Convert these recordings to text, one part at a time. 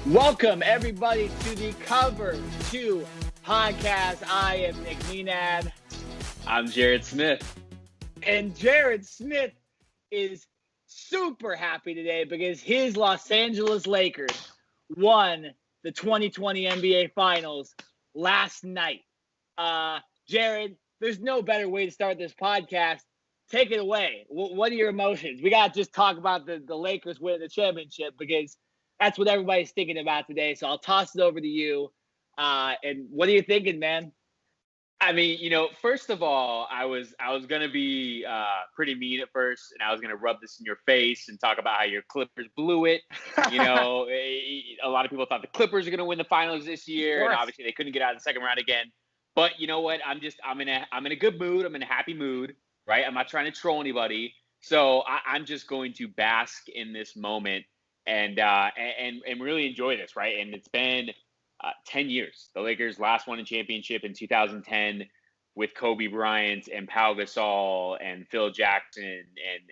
Welcome, everybody, to the Cover 2 podcast. I am Nick Nenad. I'm Jared Smith. And Jared Smith is super happy today because his Los Angeles Lakers won the 2020 NBA Finals last night. Jared, there's no better way to start this podcast. Take it away. What are your emotions? We got to just talk about the Lakers winning the championship because that's what everybody's thinking about today. So I'll toss it over to you. And what are you thinking, man? I mean, first of all, I was going to be pretty mean at first, and I was going to rub this in your face and talk about how your Clippers blew it. A lot of people thought the Clippers are going to win the finals this year, and obviously they couldn't get out of the second round again. But you know what? I'm in a good mood. I'm in a happy mood, right? I'm not trying to troll anybody. So I'm just going to bask in this moment and really enjoy this, right? And it's been 10 years. The Lakers last won a championship in 2010 with Kobe Bryant and Pau Gasol and Phil Jackson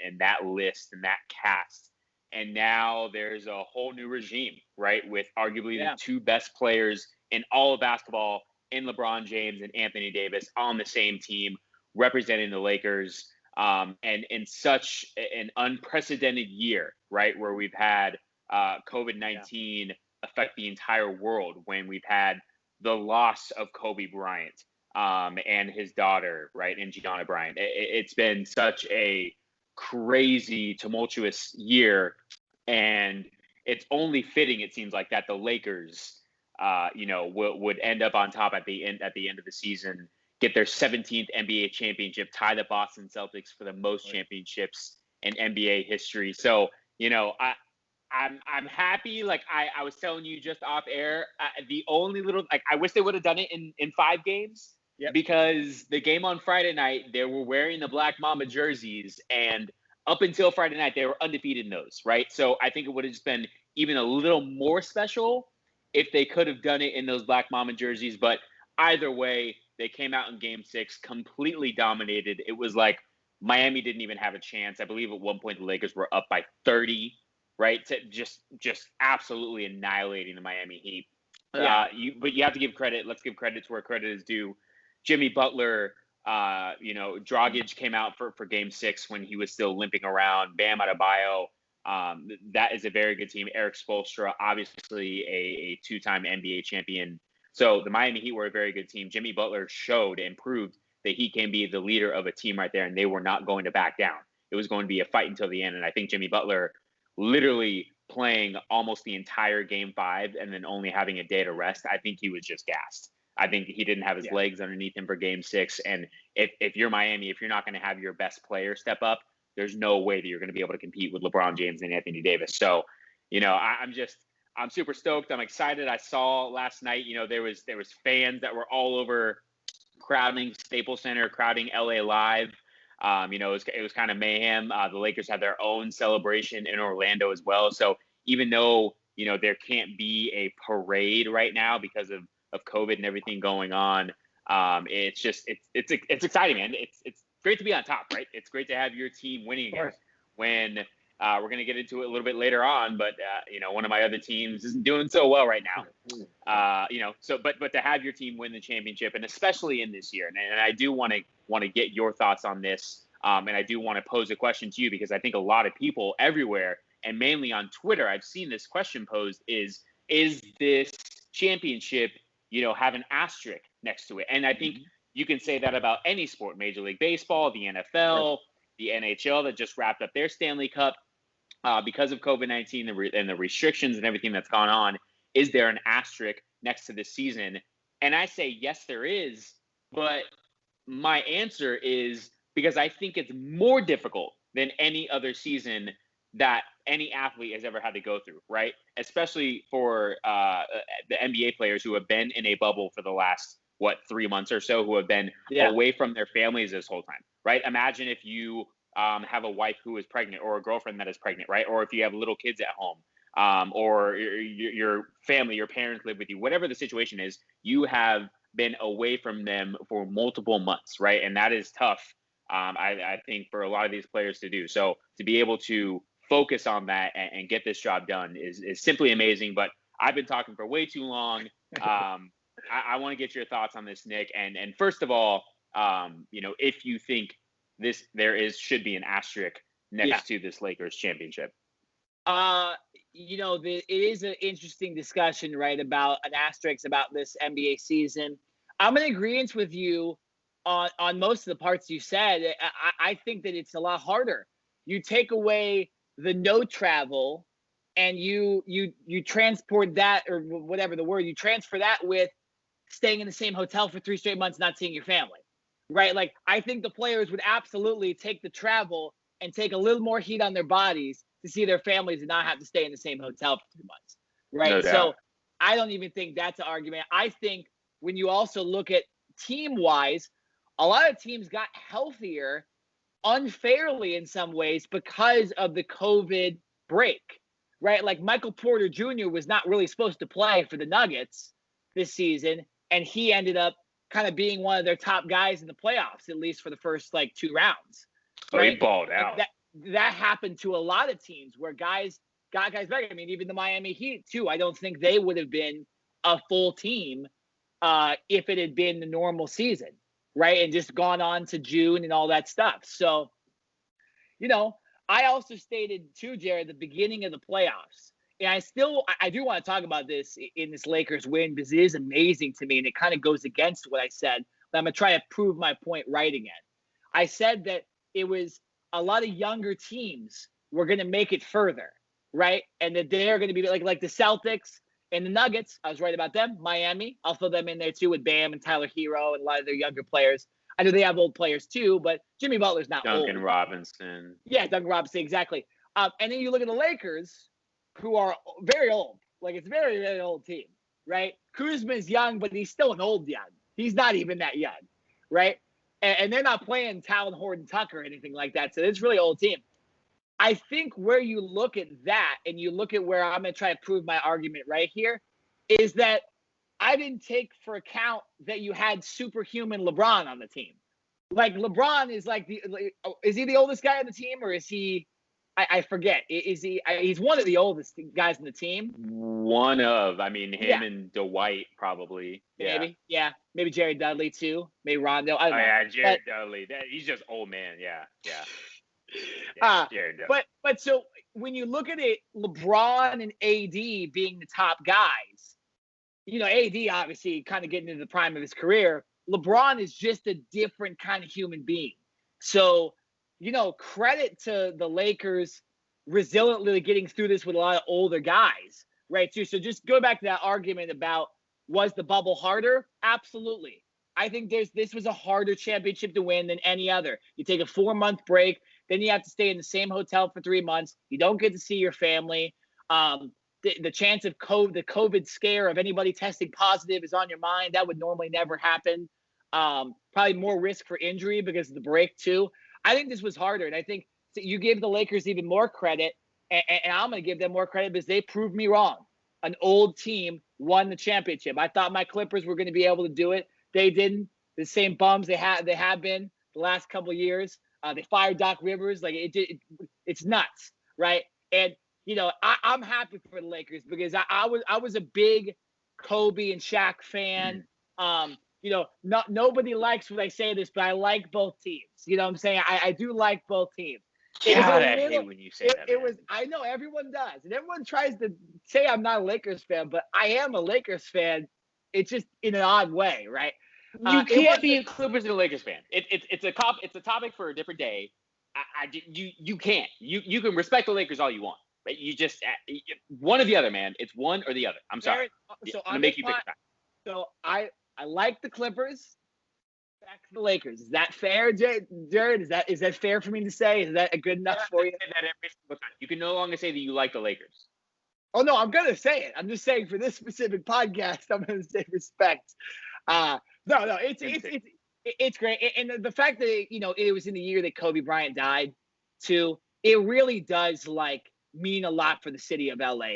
and that list and that cast. And now there's a whole new regime, right? With arguably the two best players in all of basketball in LeBron James and Anthony Davis on the same team representing the Lakers. And in such an unprecedented year, right? Where we've had COVID-19 affect the entire world, when we've had the loss of Kobe Bryant and his daughter, right, and Gianna Bryant. It's been such a crazy, tumultuous year, and it's only fitting, it seems like, that the Lakers, would end up on top at the end of the season, get their 17th NBA championship, tie the Boston Celtics for the most championships in NBA history. So, I'm happy. Like I was telling you just off air, the only I wish they would have done it in 5 games. Yep. Because the game on Friday night, they were wearing the Black Mamba jerseys, and up until Friday night, they were undefeated in those, right? So I think it would have just been even a little more special if they could have done it in those Black Mamba jerseys. But either way, they came out in Game 6, completely dominated. It was like Miami didn't even have a chance. I believe at one point the Lakers were up by 30. Right, to just absolutely annihilating the Miami Heat. But you have to give credit. Let's give credit to where credit is due. Jimmy Butler, Dragic came out for Game 6 when he was still limping around. Bam Adebayo, that is a very good team. Eric Spoelstra, obviously a 2-time NBA champion. So the Miami Heat were a very good team. Jimmy Butler showed and proved that he can be the leader of a team right there, and they were not going to back down. It was going to be a fight until the end, and I think Jimmy Butler, literally playing almost the entire Game 5 and then only having a day to rest, I think he was just gassed. I think he didn't have his legs underneath him for Game 6. And if you're Miami, if you're not going to have your best player step up, there's no way that you're going to be able to compete with LeBron James and Anthony Davis. So, I'm super stoked. I'm excited. I saw last night, there was fans that were all over, crowding Staples Center, crowding LA Live. It was kind of mayhem. The Lakers had their own celebration in Orlando as well. So even though, there can't be a parade right now because of COVID and everything going on, it's exciting, man. It's great to be on top, right? It's great to have your team winning again. When we're going to get into it a little bit later on, but one of my other teams isn't doing so well right now. But to have your team win the championship, and especially in this year, and I do want to get your thoughts on this, and I do want to pose a question to you, because I think a lot of people everywhere, and mainly on Twitter, I've seen this question posed: is this championship, have an asterisk next to it? And I think you can say that about any sport: Major League Baseball, the NFL, the NHL that just wrapped up their Stanley Cup. Because of COVID-19 and the restrictions and everything that's gone on, is there an asterisk next to this season? And I say, yes, there is. But my answer is because I think it's more difficult than any other season that any athlete has ever had to go through, right? Especially for the NBA players who have been in a bubble for the last, 3 months or so, who have been away from their families this whole time, right? Imagine if you have a wife who is pregnant, or a girlfriend that is pregnant, right? Or if you have little kids at home, or your family, your parents live with you, whatever the situation is, you have been away from them for multiple months, right? And that is tough, I think, for a lot of these players to do. So to be able to focus on that and get this job done is simply amazing. But I've been talking for way too long. I want to get your thoughts on this, Nick. And first of all, if you think should be an asterisk next to this Lakers championship. It is an interesting discussion, right, about an asterisk about this NBA season. I'm in agreement with you on most of the parts you said. I think that it's a lot harder. You take away the no travel and you transport that, or whatever the word, you transfer that with staying in the same hotel for 3 straight months, not seeing your family, right? Like, I think the players would absolutely take the travel and take a little more heat on their bodies to see their families and not have to stay in the same hotel for 3 months, right? No doubt. So I don't even think that's an argument. I think when you also look at team-wise, a lot of teams got healthier unfairly in some ways because of the COVID break, right? Like, Michael Porter Jr. was not really supposed to play for the Nuggets this season, and he ended up kind of being one of their top guys in the playoffs, at least for the first 2 rounds. Right? He balled out. That happened to a lot of teams where guys got guys back. I mean, even the Miami Heat too. I don't think they would have been a full team if it had been the normal season, right? And just gone on to June and all that stuff. So, I also stated too, Jared, the beginning of the playoffs. And I do want to talk about this in this Lakers win because it is amazing to me, and it kind of goes against what I said. But I'm going to try to prove my point right again. I said that it was a lot of younger teams were going to make it further, right? And that they're going to be like the Celtics and the Nuggets. I was right about them. Miami, I'll throw them in there too with Bam and Tyler Hero and a lot of their younger players. I know they have old players too, but Jimmy Butler's not old. Duncan Robinson. Yeah, Duncan Robinson, exactly. And then you look at the Lakers, who are very old. Like, it's a very, very old team, right? Kuzma's young, but he's still an old young. He's not even that young, right? And they're not playing Talon Horton Tucker or anything like that. So it's a really old team. I think where you look at that and you look at where I'm going to try to prove my argument right here is that I didn't take for account that you had superhuman LeBron on the team. Like, LeBron is is he the oldest guy on the team, or is he, I forget. Is he, he's one of the oldest guys on the team. One of, him and Dwight probably. Maybe. Yeah. Maybe Jerry Dudley too. Maybe Rondo. I don't know. Yeah, Jerry Dudley. He's just old man. Yeah. Jerry Dudley. But so when you look at it, LeBron and AD being the top guys, AD obviously kind of getting into the prime of his career. LeBron is just a different kind of human being. So, credit to the Lakers resiliently getting through this with a lot of older guys, right? So just go back to that argument about, was the bubble harder? Absolutely. I think this was a harder championship to win than any other. You take a 4-month break, then you have to stay in the same hotel for 3 months. You don't get to see your family. The chance of the COVID scare of anybody testing positive is on your mind. That would normally never happen. Probably more risk for injury because of the break too. I think this was harder, and I think you give the Lakers even more credit, and I'm going to give them more credit because they proved me wrong. An old team won the championship. I thought my Clippers were going to be able to do it. They didn't. The same bums they have been the last couple of years. They fired Doc Rivers. It's nuts, right? And I'm happy for the Lakers because I was a big Kobe and Shaq fan. Nobody likes when I say this, but I like both teams. You know what I'm saying? I do like both teams. God, I hate when you say that. I know everyone does, and everyone tries to say I'm not a Lakers fan, but I am a Lakers fan. It's just in an odd way, right? You can't be a Clippers and a Lakers fan. It's a topic for a different day. You can't. You can respect the Lakers all you want, but you just one or the other, man. It's one or the other. I'm sorry. So I'm gonna make you pick a side. So I like the Clippers. Back to the Lakers. Is that fair, Jared? Is that fair for me to say? Is that good enough for you? You can no longer say that you like the Lakers. Oh no, I'm gonna say it. I'm just saying for this specific podcast, I'm gonna say respect. No, it's great, and the fact that it was in the year that Kobe Bryant died, too. It really does mean a lot for the city of LA.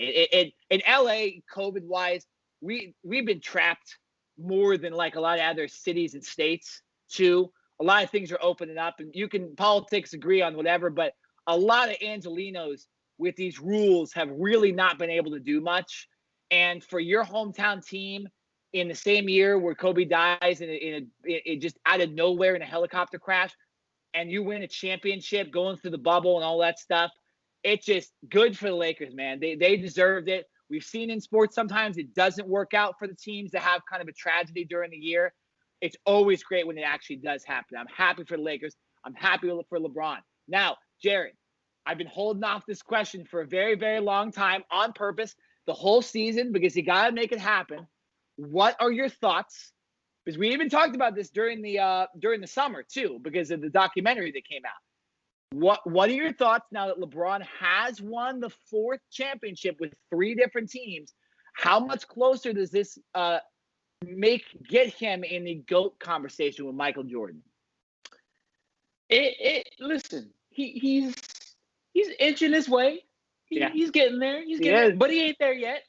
In LA, COVID wise, we've been trapped more than a lot of other cities and states too. A lot of things are opening up, and politics agree on whatever, but a lot of Angelenos with these rules have really not been able to do much. And for your hometown team in the same year where Kobe dies in just out of nowhere in a helicopter crash, and you win a championship going through the bubble and all that stuff, it's just good for the Lakers, man. They deserved it. We've seen in sports sometimes it doesn't work out for the teams that have kind of a tragedy during the year. It's always great when it actually does happen. I'm happy for the Lakers. I'm happy for LeBron. Now, Jared, I've been holding off this question for a very, very long time on purpose the whole season because you got to make it happen. What are your thoughts? Because we even talked about this during the summer too, because of the documentary that came out. What are your thoughts now that LeBron has won the 4th championship with 3 different teams? How much closer does this get him in the GOAT conversation with Michael Jordan? Listen, he's inching his way. He's getting there. He's getting there, but he ain't there yet.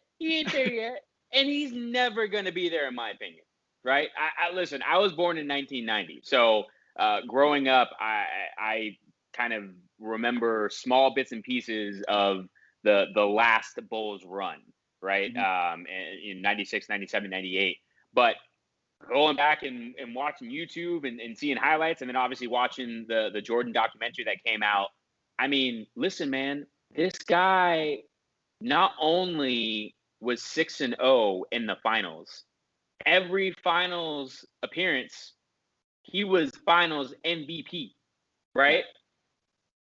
And he's never gonna be there, in my opinion. Right? Listen. I was born in 1990, so growing up, I kind of remember small bits and pieces of the last Bulls run, right? In 96, 97, 98. But going back and watching YouTube and seeing highlights, and then obviously watching the Jordan documentary that came out. I mean, listen, man, this guy not only was 6-0 in the finals, every finals appearance, he was finals MVP, right?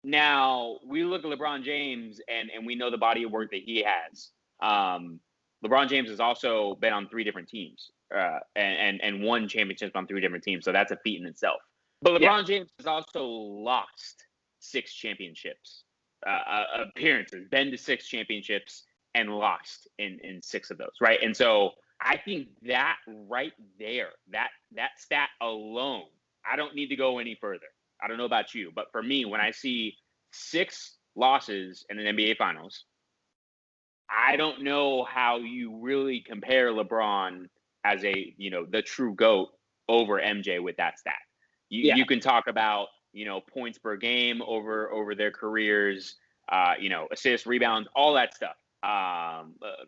Now, we look at LeBron James and we know the body of work that he has. LeBron James has also been on 3 different teams and won championships on 3 different teams. So that's a feat in itself. But LeBron James has also lost 6 championships, appearances, been to 6 championships and lost in 6 of those, right? And so I think that right there, that stat alone, I don't need to go any further. I don't know about you, but for me, when I see 6 losses in an NBA Finals, I don't know how you really compare LeBron as the true GOAT over MJ with that stat. You can talk about, points per game over their careers, assists, rebounds, all that stuff,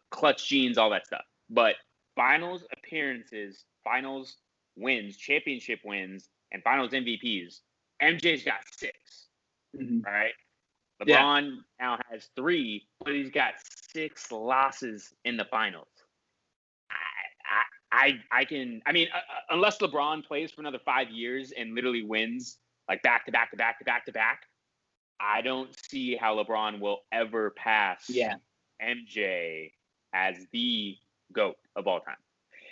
clutch genes, all that stuff. But finals appearances, finals wins, championship wins, and finals MVPs, MJ's got 6, right? LeBron now has 3, but he's got 6 losses in the finals. Unless LeBron plays for another 5 years and literally wins like back to back to back to back to back, I don't see how LeBron will ever pass MJ as the GOAT of all time.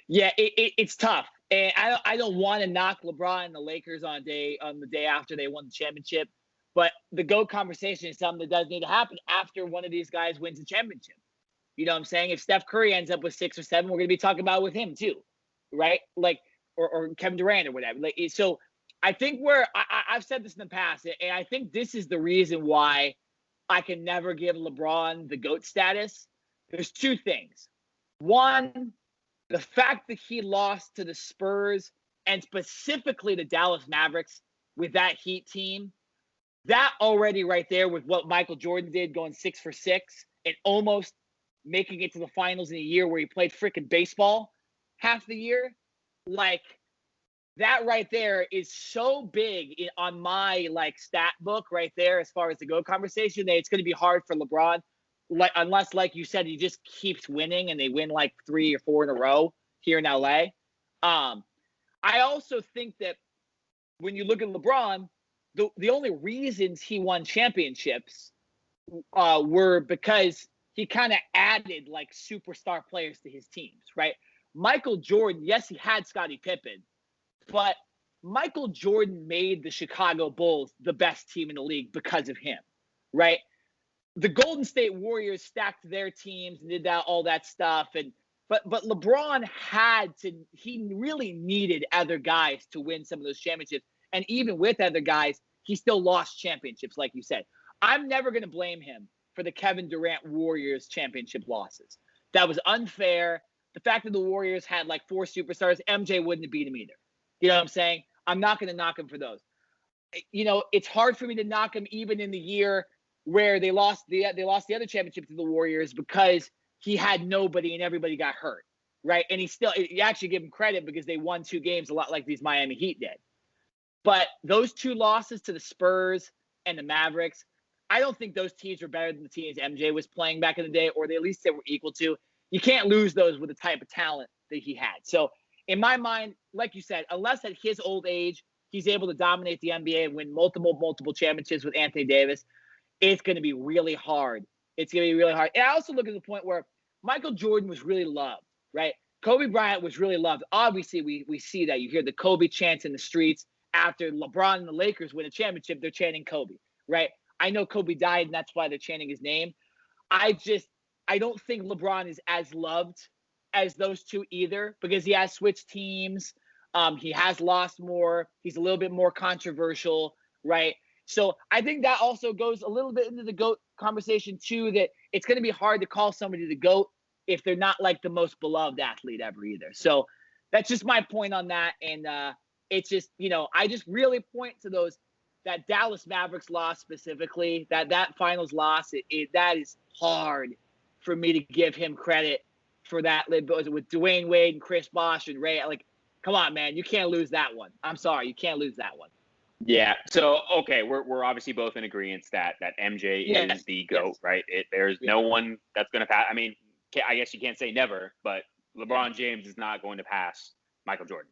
Yeah, it's tough. And I don't want to knock LeBron and the Lakers on the day after they won the championship. But the GOAT conversation is something that does need to happen after one of these guys wins a championship. You know what I'm saying? If Steph Curry ends up with 6 or 7, we're going to be talking about it with him too, right? Like, or Kevin Durant or whatever. Like, so I think I've said this in the past, and I think this is the reason why I can never give LeBron the GOAT status. There's 2 things. One, the fact that he lost to the Spurs and specifically the Dallas Mavericks with that Heat team, that already right there with what Michael Jordan did, going 6 for 6 and almost making it to the finals in a year where he played freaking baseball half the year, like that right there is so big on my stat book right there as far as the GOAT conversation that it's going to be hard for LeBron, unless like you said he just keeps winning and they win 3 or 4 in a row here in LA. I also think that when you look at LeBron, the only reasons he won championships were because he kind of added superstar players to his teams, right? Michael Jordan, yes, he had Scottie Pippen, but Michael Jordan made the Chicago Bulls the best team in the league because of him, right? The Golden State Warriors stacked their teams and did all that stuff, but LeBron he really needed other guys to win some of those championships, and even with other guys, he still lost championships, like you said. I'm never going to blame him for the Kevin Durant Warriors championship losses. That was unfair. The fact that the Warriors had 4 superstars, MJ wouldn't have beat him either. You know what I'm saying? I'm not going to knock him for those. It's hard for me to knock him even in the year where they lost the other championship to the Warriors because he had nobody and everybody got hurt, right? And you actually give him credit because they won 2 games a lot like these Miami Heat did. But those 2 losses to the Spurs and the Mavericks, I don't think those teams were better than the teams MJ was playing back in the day, or at least they were equal to. You can't lose those with the type of talent that he had. So in my mind, like you said, unless at his old age, he's able to dominate the NBA and win multiple championships with Anthony Davis, it's going to be really hard. It's going to be really hard. And I also look at the point where Michael Jordan was really loved, right? Kobe Bryant was really loved. Obviously, we see that. You hear the Kobe chants in the streets. After LeBron and the Lakers win a championship, they're chanting Kobe, right? I know Kobe died, and that's why they're chanting his name. I don't think LeBron is as loved as those 2 either, because he has switched teams. He has lost more. He's a little bit more controversial, right? So I think that also goes a little bit into the GOAT conversation too, that it's going to be hard to call somebody the GOAT if they're not like the most beloved athlete ever either. So that's just my point on that. And it's just, I just really point to that Dallas Mavericks loss specifically, that finals loss, that is hard for me to give him credit for that. With Dwayne Wade and Chris Bosh and Ray, like, come on, man, you can't lose that one. I'm sorry, you can't lose that one. Yeah. So, okay, we're obviously both in agreement that MJ is the GOAT, right? There's no one that's going to pass. I mean, I guess you can't say never, but LeBron James is not going to pass Michael Jordan.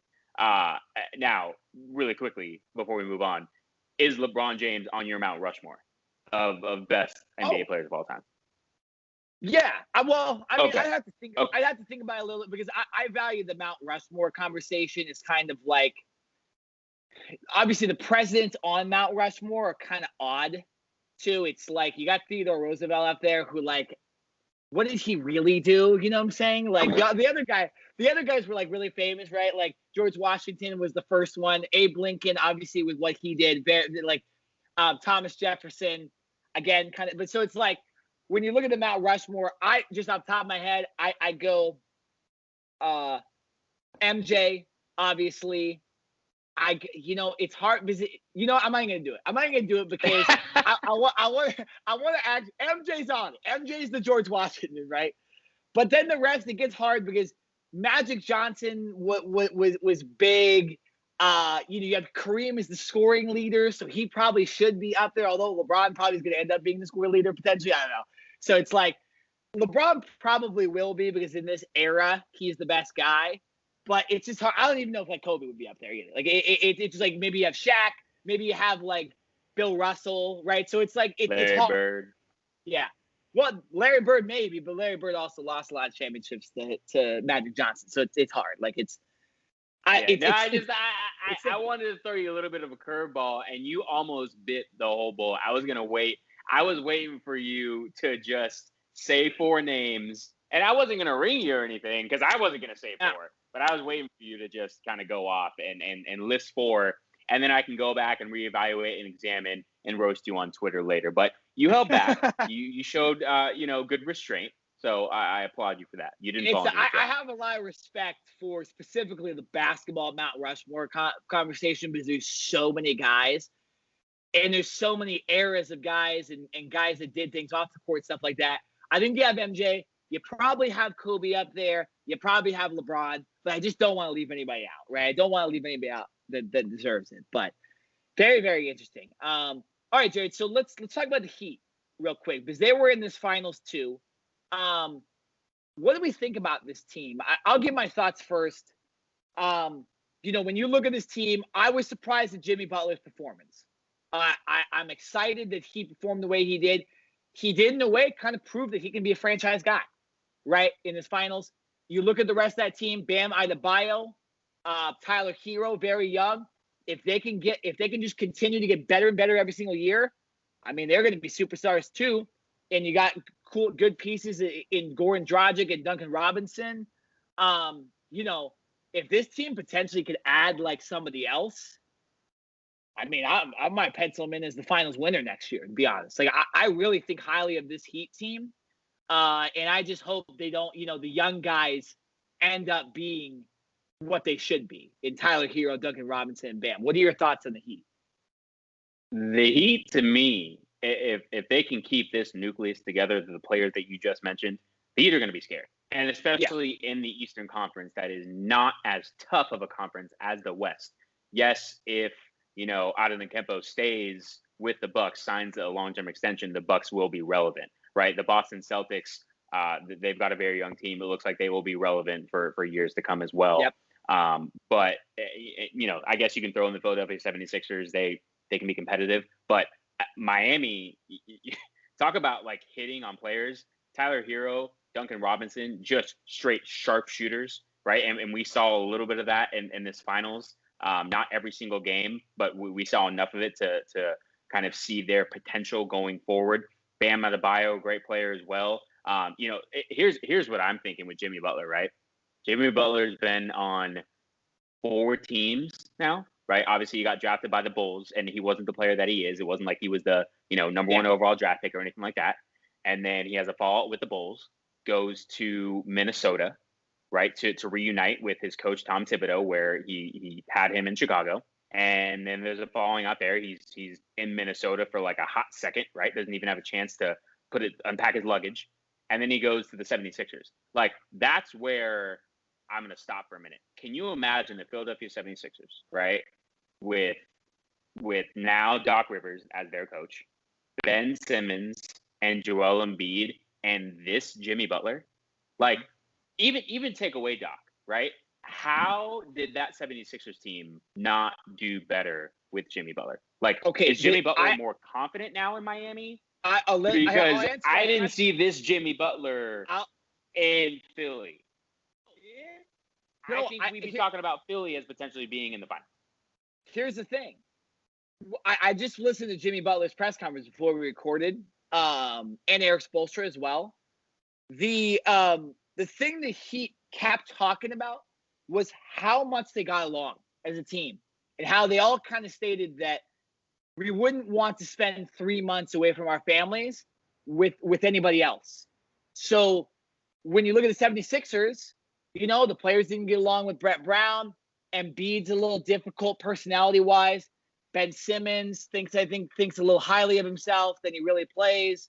Now, really quickly, before we move on, is LeBron James on your Mount Rushmore of best NBA players of all time? Yeah. Well, I mean, I'd have to think about it a little bit, because I value the Mount Rushmore conversation. Is kind of like, obviously the presidents on Mount Rushmore are kind of odd too. It's like you got Theodore Roosevelt up there who, like, what did he really do? You know what I'm saying? Like the other guys were like really famous, right? Like George Washington was the first one. Abe Lincoln, obviously, with what he did. Like Thomas Jefferson, again, kind of. But so it's like when you look at the Mount Rushmore, I just off the top of my head, I go MJ, obviously. It's hard because I'm not going to do it. I'm not going to do it because I want to act. MJ's on it. MJ's the George Washington, right? But then the rest, it gets hard because Magic Johnson was big. You have Kareem as the scoring leader, so he probably should be up there. Although LeBron probably is going to end up being the scoring leader potentially. I don't know. So it's like LeBron probably will be, because in this era he's the best guy. But it's just hard. I don't even know if like Kobe would be up there either. Like it's just like maybe you have Shaq, maybe you have like Bill Russell, right? So it's like it's hard. Larry Bird. Yeah. Well, Larry Bird maybe, but Larry Bird also lost a lot of championships to Magic Johnson. So it's hard. Like I wanted to throw you a little bit of a curveball, and you almost bit the whole bull. I was gonna wait. I was waiting for you to just say 4 names, and I wasn't gonna ring you or anything because I wasn't gonna say 4. But I was waiting for you to just kind of go off and list 4, and then I can go back and reevaluate and examine and roast you on Twitter later. But you held back. you showed good restraint. So I applaud you for that. You didn't fall into the trap. I have a lot of respect for specifically the basketball Mount Rushmore conversation, because there's so many guys, and there's so many eras of guys and guys that did things off the court, stuff like that. I think you have MJ. You probably have Kobe up there. You probably have LeBron, but I just don't want to leave anybody out, right? I don't want to leave anybody out that deserves it. But very, very interesting. All right, Jared. So let's talk about the Heat real quick, because they were in this finals too. What do we think about this team? I'll give my thoughts first. When you look at this team, I was surprised at Jimmy Butler's performance. I'm excited that he performed the way he did. He did, in a way, kind of prove that he can be a franchise guy, right, in his finals. You look at the rest of that team: Bam Adebayo, Tyler Hero, very young. If they can just continue to get better and better every single year, I mean, they're going to be superstars too. And you got good pieces in Goran Dragic and Duncan Robinson. If this team potentially could add like somebody else, I mean, I might pencil them in as the finals winner next year, to be honest. Like, I really think highly of this Heat team. And I just hope they don't, the young guys end up being what they should be in Tyler Hero, Duncan Robinson, and Bam. What are your thoughts on the Heat? The Heat, to me, if they can keep this nucleus together, the players that you just mentioned, the Heat are going to be scared. And especially in the Eastern Conference, that is not as tough of a conference as the West. Yes, if, Adebayo stays with the Bucks, signs a long-term extension, the Bucks will be relevant, right? The Boston Celtics, they've got a very young team. It looks like they will be relevant for years to come as well. Yep. But I guess you can throw in the Philadelphia 76ers. They can be competitive. But Miami, talk about like hitting on players. Tyler Hero, Duncan Robinson, just straight sharpshooters, right? And we saw a little bit of that in this finals. Not every single game, but we saw enough of it to kind of see their potential going forward. Bam Adebayo, great player as well. Here's what I'm thinking with Jimmy Butler, right? Jimmy Butler's been on 4 teams now, right? Obviously, he got drafted by the Bulls, and he wasn't the player that he is. It wasn't like he was the number 1 overall draft pick or anything like that. And then he has a fallout with the Bulls, goes to Minnesota, right, to reunite with his coach Tom Thibodeau, where he had him in Chicago. And then there's a falling out there. He's in Minnesota for like a hot second, right? Doesn't even have a chance to unpack his luggage. And then he goes to the 76ers. Like, that's where I'm going to stop for a minute. Can you imagine the Philadelphia 76ers, right, with now Doc Rivers as their coach, Ben Simmons and Joel Embiid, and this Jimmy Butler? Like, even take away Doc, right? How did that 76ers team not do better with Jimmy Butler? Like, is Jimmy Butler more confident now in Miami? Because I didn't see this Jimmy Butler in Philly. I think we'd be talking about Philly as potentially being in the final. Here's the thing. I just listened to Jimmy Butler's press conference before we recorded, and Eric Spoelstra as well. The thing that he kept talking about was how much they got along as a team, and how they all kind of stated that we wouldn't want to spend 3 months away from our families with anybody else. So when you look at the 76ers, the players didn't get along with Brett Brown. Embiid's a little difficult personality-wise. Ben Simmons thinks a little highly of himself than he really plays.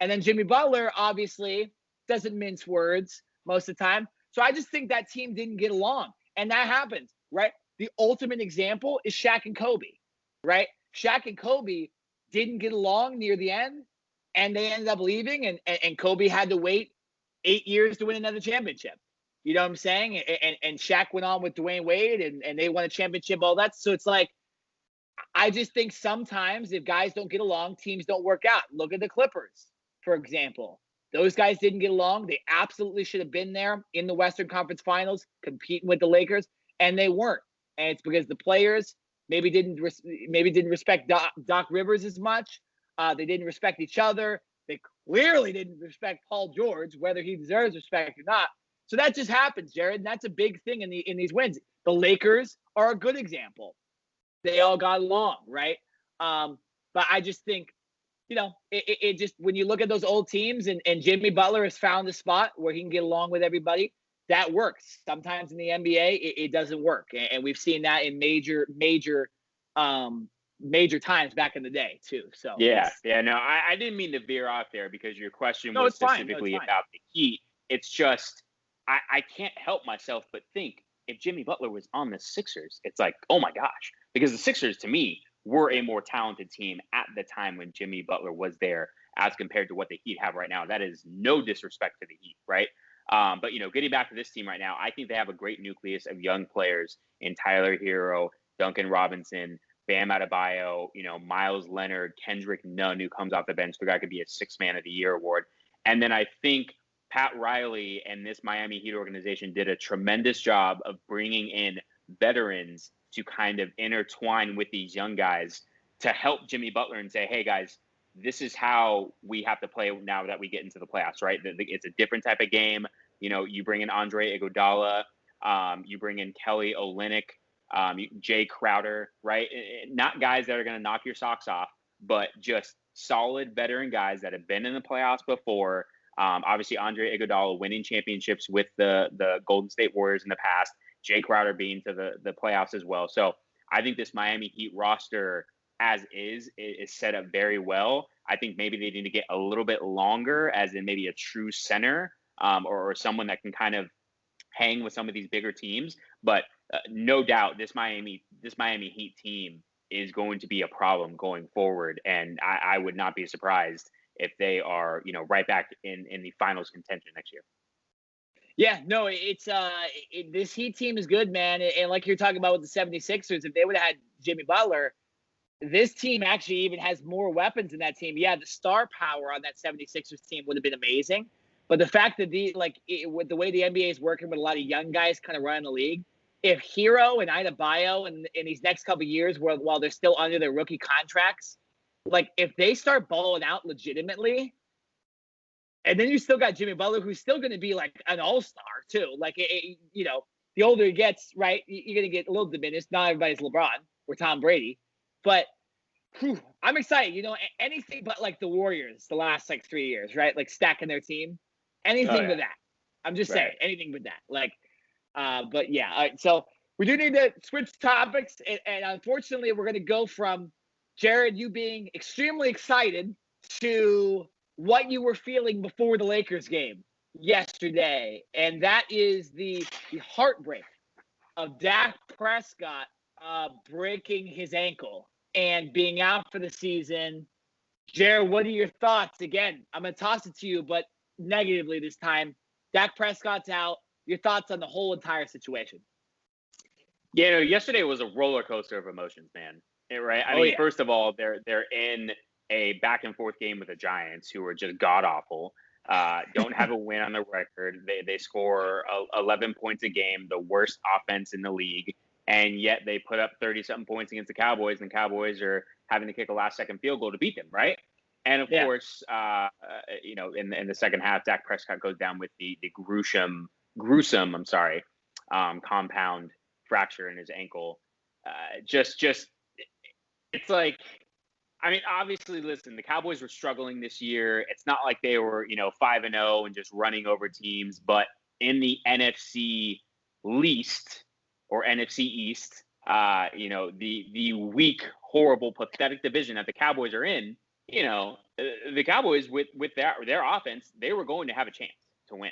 And then Jimmy Butler, obviously, doesn't mince words most of the time. So I just think that team didn't get along. And that happens, right? The ultimate example is Shaq and Kobe, right? Shaq and Kobe didn't get along near the end, and they ended up leaving, and Kobe had to wait 8 years to win another championship. You know what I'm saying? And Shaq went on with Dwayne Wade, and they won a championship, all that. So it's like, I just think sometimes if guys don't get along, teams don't work out. Look at the Clippers, for example. Those guys didn't get along. They absolutely should have been there in the Western Conference Finals competing with the Lakers, and they weren't. And it's because the players maybe didn't respect Doc Rivers as much. They didn't respect each other. They clearly didn't respect Paul George, whether he deserves respect or not. So that just happens, Jared. And that's a big thing in these wins. The Lakers are a good example. They all got along, right? But I just think, it just, when you look at those old teams and Jimmy Butler has found a spot where he can get along with everybody, that works. Sometimes in the NBA, it doesn't work. And we've seen that in major times back in the day too. So yeah. No, I didn't mean to veer off there because your question was specifically about the Heat. It's just, I can't help myself but think, if Jimmy Butler was on the Sixers, it's like, oh my gosh, because the Sixers to me were a more talented team at the time when Jimmy Butler was there as compared to what the Heat have right now. That is no disrespect to the Heat, right? But, getting back to this team right now, I think they have a great nucleus of young players in Tyler Hero, Duncan Robinson, Bam Adebayo, Miles Leonard, Kendrick Nunn, who comes off the bench. The guy could be a 6th Man of the Year award. And then I think Pat Riley and this Miami Heat organization did a tremendous job of bringing in veterans to kind of intertwine with these young guys to help Jimmy Butler and say, hey, guys, this is how we have to play now that we get into the playoffs, right? It's a different type of game. You bring in Andre Iguodala, you bring in Kelly Olynyk, Jay Crowder, right? Not guys that are going to knock your socks off, but just solid veteran guys that have been in the playoffs before. Obviously, Andre Iguodala winning championships with the Golden State Warriors in the past, Jay Crowder being to the playoffs as well. So I think this Miami Heat roster as is set up very well. I think maybe they need to get a little bit longer, as in maybe a true center, or someone that can kind of hang with some of these bigger teams. But no doubt, this Miami Heat team is going to be a problem going forward, and I would not be surprised if they are, right back in the finals contention next year. Yeah, no, it's this Heat team is good, man. And like you're talking about with the 76ers, if they would have had Jimmy Butler, this team actually even has more weapons in that team. Yeah, the star power on that 76ers team would have been amazing. But the fact that with the way the NBA is working with a lot of young guys kind of running the league, if Hero and Adebayo in these next couple of years, while they're still under their rookie contracts, like if they start balling out legitimately, and then you still got Jimmy Butler, who's still going to be like an all-star too. Like, the older he gets, right, you're going to get a little diminished. Not everybody's LeBron or Tom Brady. But I'm excited. Anything but like the Warriors the last like 3 years, right? Like stacking their team. Anything but that. I'm just saying, anything but that. Like, but yeah. All right, so we do need to switch topics. And unfortunately, we're going to go from Jared, you being extremely excited, to what you were feeling before the Lakers game yesterday. And that is the heartbreak of Dak Prescott breaking his ankle and being out for the season. Jared, what are your thoughts? Again, I'm going to toss it to you, but negatively this time. Dak Prescott's out. Your thoughts on the whole entire situation? Yeah, yesterday was a roller coaster of emotions, man. Right? I mean, first of all, they're in a back and forth game with the Giants, who are just god awful. Don't have a win on the record. They score 11 points a game, the worst offense in the league, and yet they put up 30-something points against the Cowboys, and the Cowboys are having to kick a last-second field goal to beat them, right? And of course, in the second half, Dak Prescott goes down with the gruesome, compound fracture in his ankle. It's like, I mean, obviously, listen, the Cowboys were struggling this year. It's not like they were, 5-0 and just running over teams. But in the NFC least or NFC East, the weak, horrible, pathetic division that the Cowboys are in, the Cowboys with their offense, they were going to have a chance to win.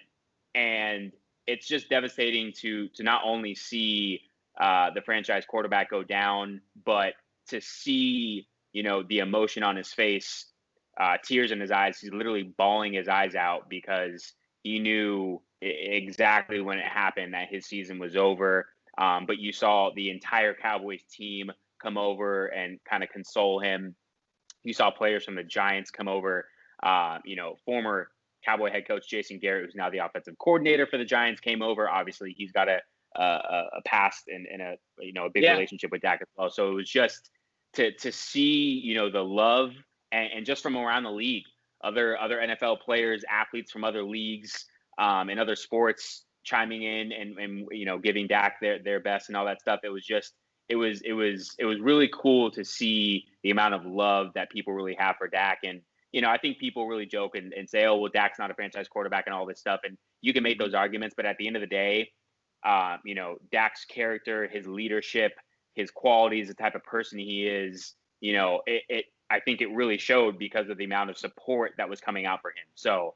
And it's just devastating to not only see the franchise quarterback go down, but to see the emotion on his face, tears in his eyes. He's literally bawling his eyes out because he knew exactly when it happened that his season was over. But you saw the entire Cowboys team come over and kind of console him. You saw players from the Giants come over. Former Cowboy head coach Jason Garrett, who's now the offensive coordinator for the Giants, came over. Obviously, he's got a past and a big relationship with Dak as well. So it was just to see, the love and just from around the league, other NFL players, athletes from other leagues and other sports chiming in and giving Dak their best and all that stuff. It was really cool to see the amount of love that people really have for Dak. And, I think people really joke and say, oh, well, Dak's not a franchise quarterback and all this stuff. And you can make those arguments, but at the end of the day, Dak's character, his leadership, his qualities, the type of person he is, I think it really showed because of the amount of support that was coming out for him. So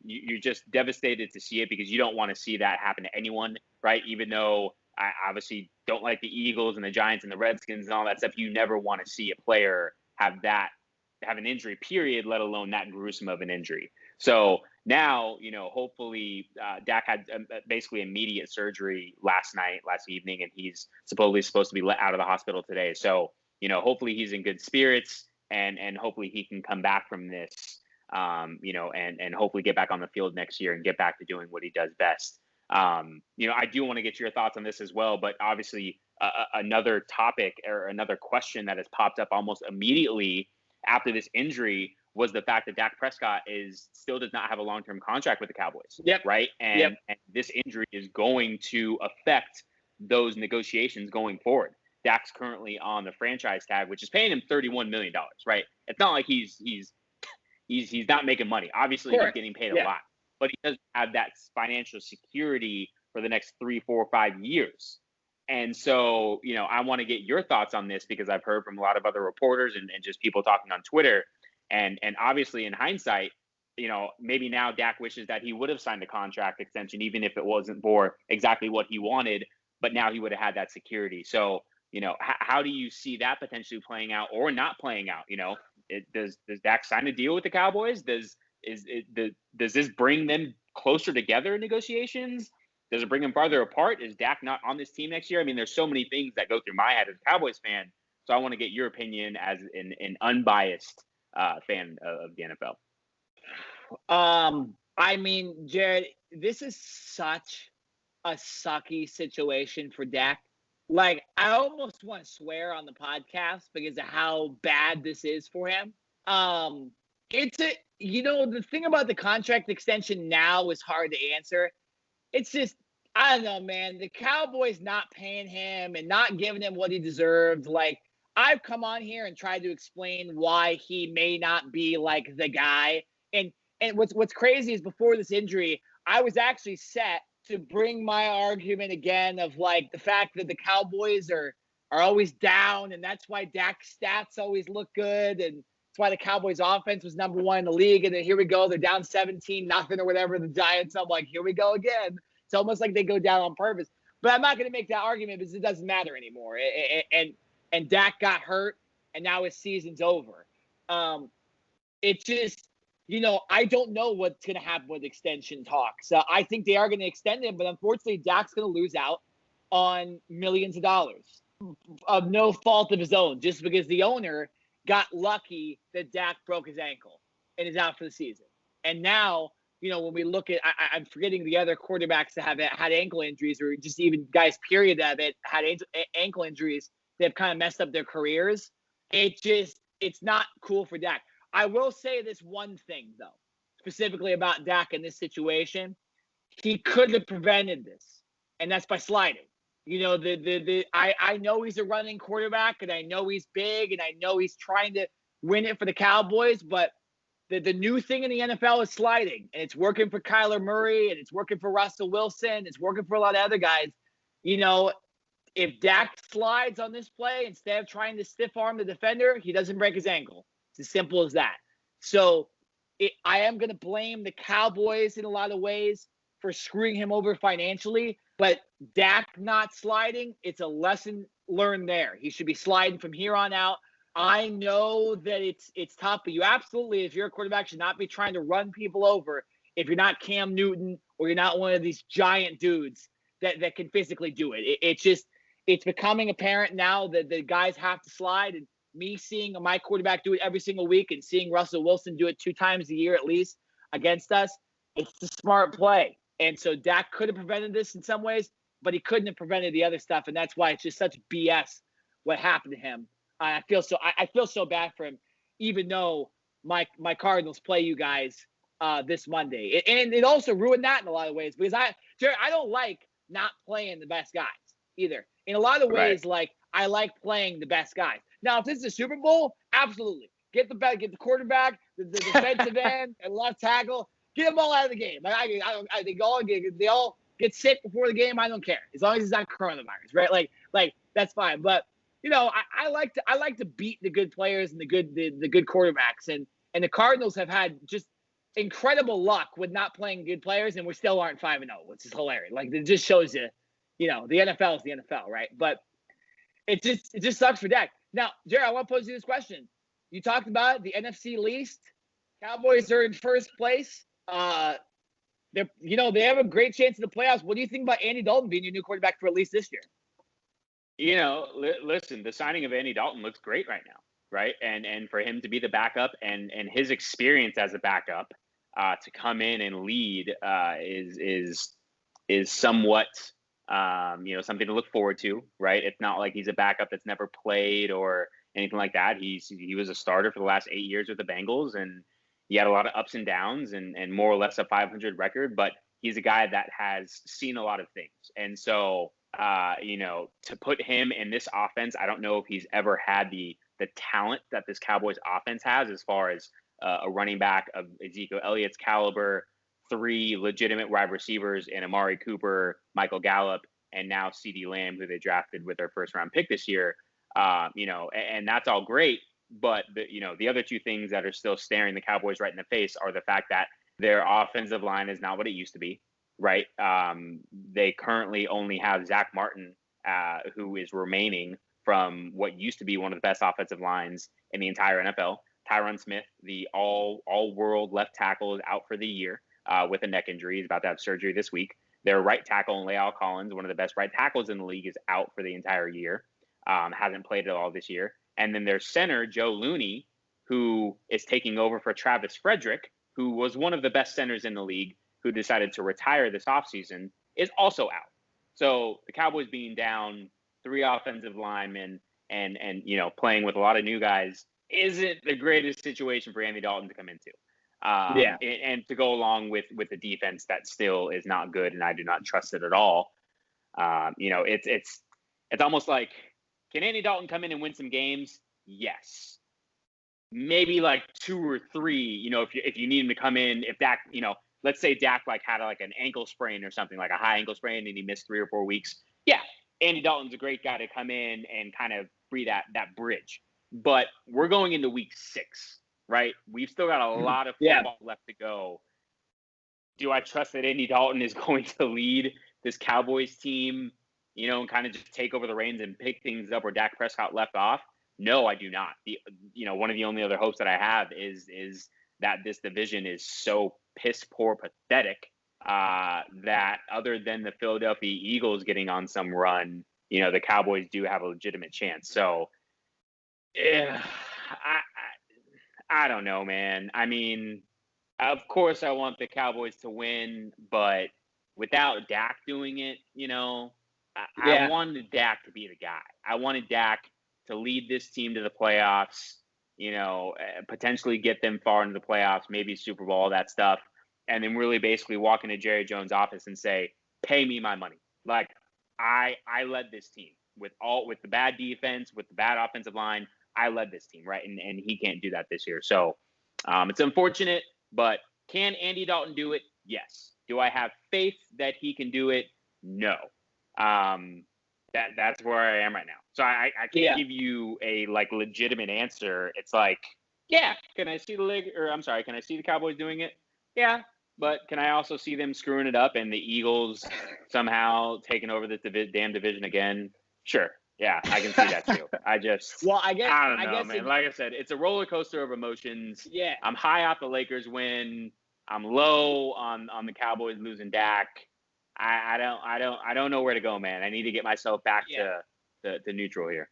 you're just devastated to see it because you don't want to see that happen to anyone, right? Even though I obviously don't like the Eagles and the Giants and the Redskins and all that stuff, you never want to see a player have an injury, period, let alone that gruesome of an injury. So now, hopefully Dak had basically immediate surgery last evening, and he's supposedly supposed to be let out of the hospital today. So, hopefully he's in good spirits and hopefully he can come back from this, and hopefully get back on the field next year and get back to doing what he does best. I do want to get your thoughts on this as well, but obviously another topic or another question that has popped up almost immediately after this injury was the fact that Dak Prescott still does not have a long-term contract with the Cowboys. Yep. Right. And this injury is going to affect those negotiations going forward. Dak's currently on the franchise tag, which is paying him $31 million. Right. It's not like he's not making money. Obviously, he's getting paid a lot, but he doesn't have that financial security for the next 3, 4, 5 years. And so, I want to get your thoughts on this because I've heard from a lot of other reporters and just people talking on Twitter. And obviously, in hindsight, maybe now Dak wishes that he would have signed a contract extension, even if it wasn't for exactly what he wanted, but now he would have had that security. So, how do you see that potentially playing out or not playing out? Does Dak sign a deal with the Cowboys? Does this bring them closer together in negotiations? Does it bring them farther apart? Is Dak not on this team next year? I mean, there's so many things that go through my head as a Cowboys fan. So I want to get your opinion as an unbiased fan of the NFL. I mean, Jared, this is such a sucky situation for Dak. Like, I almost want to swear on the podcast because of how bad this is for him. The thing about the contract extension now is hard to answer. It's just, I don't know, man. The Cowboys not paying him and not giving him what he deserved. Like, I've come on here and tried to explain why he may not be like the guy. And what's crazy is before this injury, I was actually set to bring my argument again of like the fact that the Cowboys are always down, and that's why Dak's stats always look good, and that's why the Cowboys offense was number 1 in the league. And then here we go, they're down 17-0 or whatever. The Giants, I'm like, here we go again. It's almost like they go down on purpose. But I'm not going to make that argument because it doesn't matter anymore. And Dak got hurt, and now his season's over. It just, I don't know what's going to happen with extension talks. I think they are going to extend him, but unfortunately, Dak's going to lose out on millions of dollars of no fault of his own, just because the owner got lucky that Dak broke his ankle and is out for the season. And now, when we look at, I'm forgetting the other quarterbacks that have had ankle injuries, or just even guys, period, that had ankle injuries that have kind of messed up their careers. It's not cool for Dak. I will say this one thing, though, specifically about Dak in this situation. He could have prevented this, and that's by sliding. I know he's a running quarterback, and I know he's big, and I know he's trying to win it for the Cowboys, but the new thing in the NFL is sliding, and it's working for Kyler Murray, and it's working for Russell Wilson. It's working for a lot of other guys. If Dak slides on this play, instead of trying to stiff arm the defender, he doesn't break his ankle. It's as simple as that. So I am going to blame the Cowboys in a lot of ways for screwing him over financially, but Dak not sliding, it's a lesson learned there. He should be sliding from here on out. I know that it's tough, but you absolutely, if you're a quarterback, should not be trying to run people over if you're not Cam Newton or you're not one of these giant dudes that can physically do it. It's becoming apparent now that the guys have to slide, and me seeing my quarterback do it every single week and seeing Russell Wilson do it 2 times a year at least against us, it's the smart play. And so Dak could have prevented this in some ways, but he couldn't have prevented the other stuff, and that's why it's just such BS what happened to him. I feel so bad for him, even though my Cardinals play you guys this Monday, and it also ruined that in a lot of ways because I don't like not playing the best guys either. In a lot of ways, right. Like I like playing the best guys. Now, if this is a Super Bowl, absolutely get the quarterback, the defensive end, and left tackle, get them all out of the game. They all get sick before the game. I don't care as long as it's not coronavirus, right? Like that's fine. But I like to beat the good players and the good quarterbacks, and the Cardinals have had just incredible luck with not playing good players, and we still aren't 5-0, which is hilarious. Like it just shows you, the NFL is the NFL, right? But it just sucks for Dak. Now, Jared, I want to pose you this question. You talked about the NFC least. Cowboys are in first place. They have a great chance in the playoffs. What do you think about Andy Dalton being your new quarterback for at least this year? Listen, the signing of Andy Dalton looks great right now, right? And for him to be the backup and his experience as a backup to come in and lead is somewhat something to look forward to, right? It's not like he's a backup that's never played or anything like that. He was a starter for the last 8 years with the Bengals, and he had a lot of ups and downs and more or less a 500 record, but he's a guy that has seen a lot of things. And so, to put him in this offense, I don't know if he's ever had the talent that this Cowboys offense has as far as a running back of Ezekiel Elliott's caliber, 3 legitimate wide receivers in Amari Cooper, Michael Gallup, and now CeeDee Lamb, who they drafted with their first round pick this year. And that's all great, But the other two things that are still staring the Cowboys right in the face are the fact that their offensive line is not what it used to be, right? They currently only have Zach Martin, who is remaining from what used to be one of the best offensive lines in the entire NFL. Tyron Smith, the all-world left tackle, is out for the year with a neck injury. He's about to have surgery this week. Their right tackle, La'el Collins, one of the best right tackles in the league, is out for the entire year. Hasn't played at all this year. And then their center, Joe Looney, who is taking over for Travis Frederick, who was one of the best centers in the league, who decided to retire this offseason, is also out. So the Cowboys being down 3 offensive linemen and playing with a lot of new guys isn't the greatest situation for Andy Dalton to come into. And to go along with the defense that still is not good, and I do not trust it at all. It's almost like, can Andy Dalton come in and win some games? Yes. Maybe like 2 or 3, if you need him to come in, if Dak, let's say Dak had an ankle sprain or something, like a high ankle sprain, and he missed 3 or 4 weeks. Yeah, Andy Dalton's a great guy to come in and kind of free that bridge. But we're going into week 6, right? We've still got a lot of football left to go. Do I trust that Andy Dalton is going to lead this Cowboys team, and kind of just take over the reins and pick things up where Dak Prescott left off? No, I do not. One of the only other hopes that I have is that this division is so piss poor pathetic that other than the Philadelphia Eagles getting on some run, the Cowboys do have a legitimate chance. So, I don't know, man. I mean, of course I want the Cowboys to win, but without Dak doing it, I wanted Dak to be the guy. I wanted Dak to lead this team to the playoffs, potentially get them far into the playoffs, maybe Super Bowl, all that stuff, and then really basically walk into Jerry Jones' office and say, pay me my money. Like, I led this team with the bad defense, with the bad offensive line. I led this team, right? And he can't do that this year. So it's unfortunate, but can Andy Dalton do it? Yes. Do I have faith that he can do it? No. That's where I am right now. So I can't give you a legitimate answer. It's like, yeah, can I see the Cowboys doing it? Yeah. But can I also see them screwing it up and the Eagles somehow taking over this damn division again? Sure. Yeah, I can see that too. I don't know, man. Like I said, it's a roller coaster of emotions. Yeah. I'm high off the Lakers win. I'm low on the Cowboys losing Dak. I don't know where to go, man. I need to get myself back to neutral here.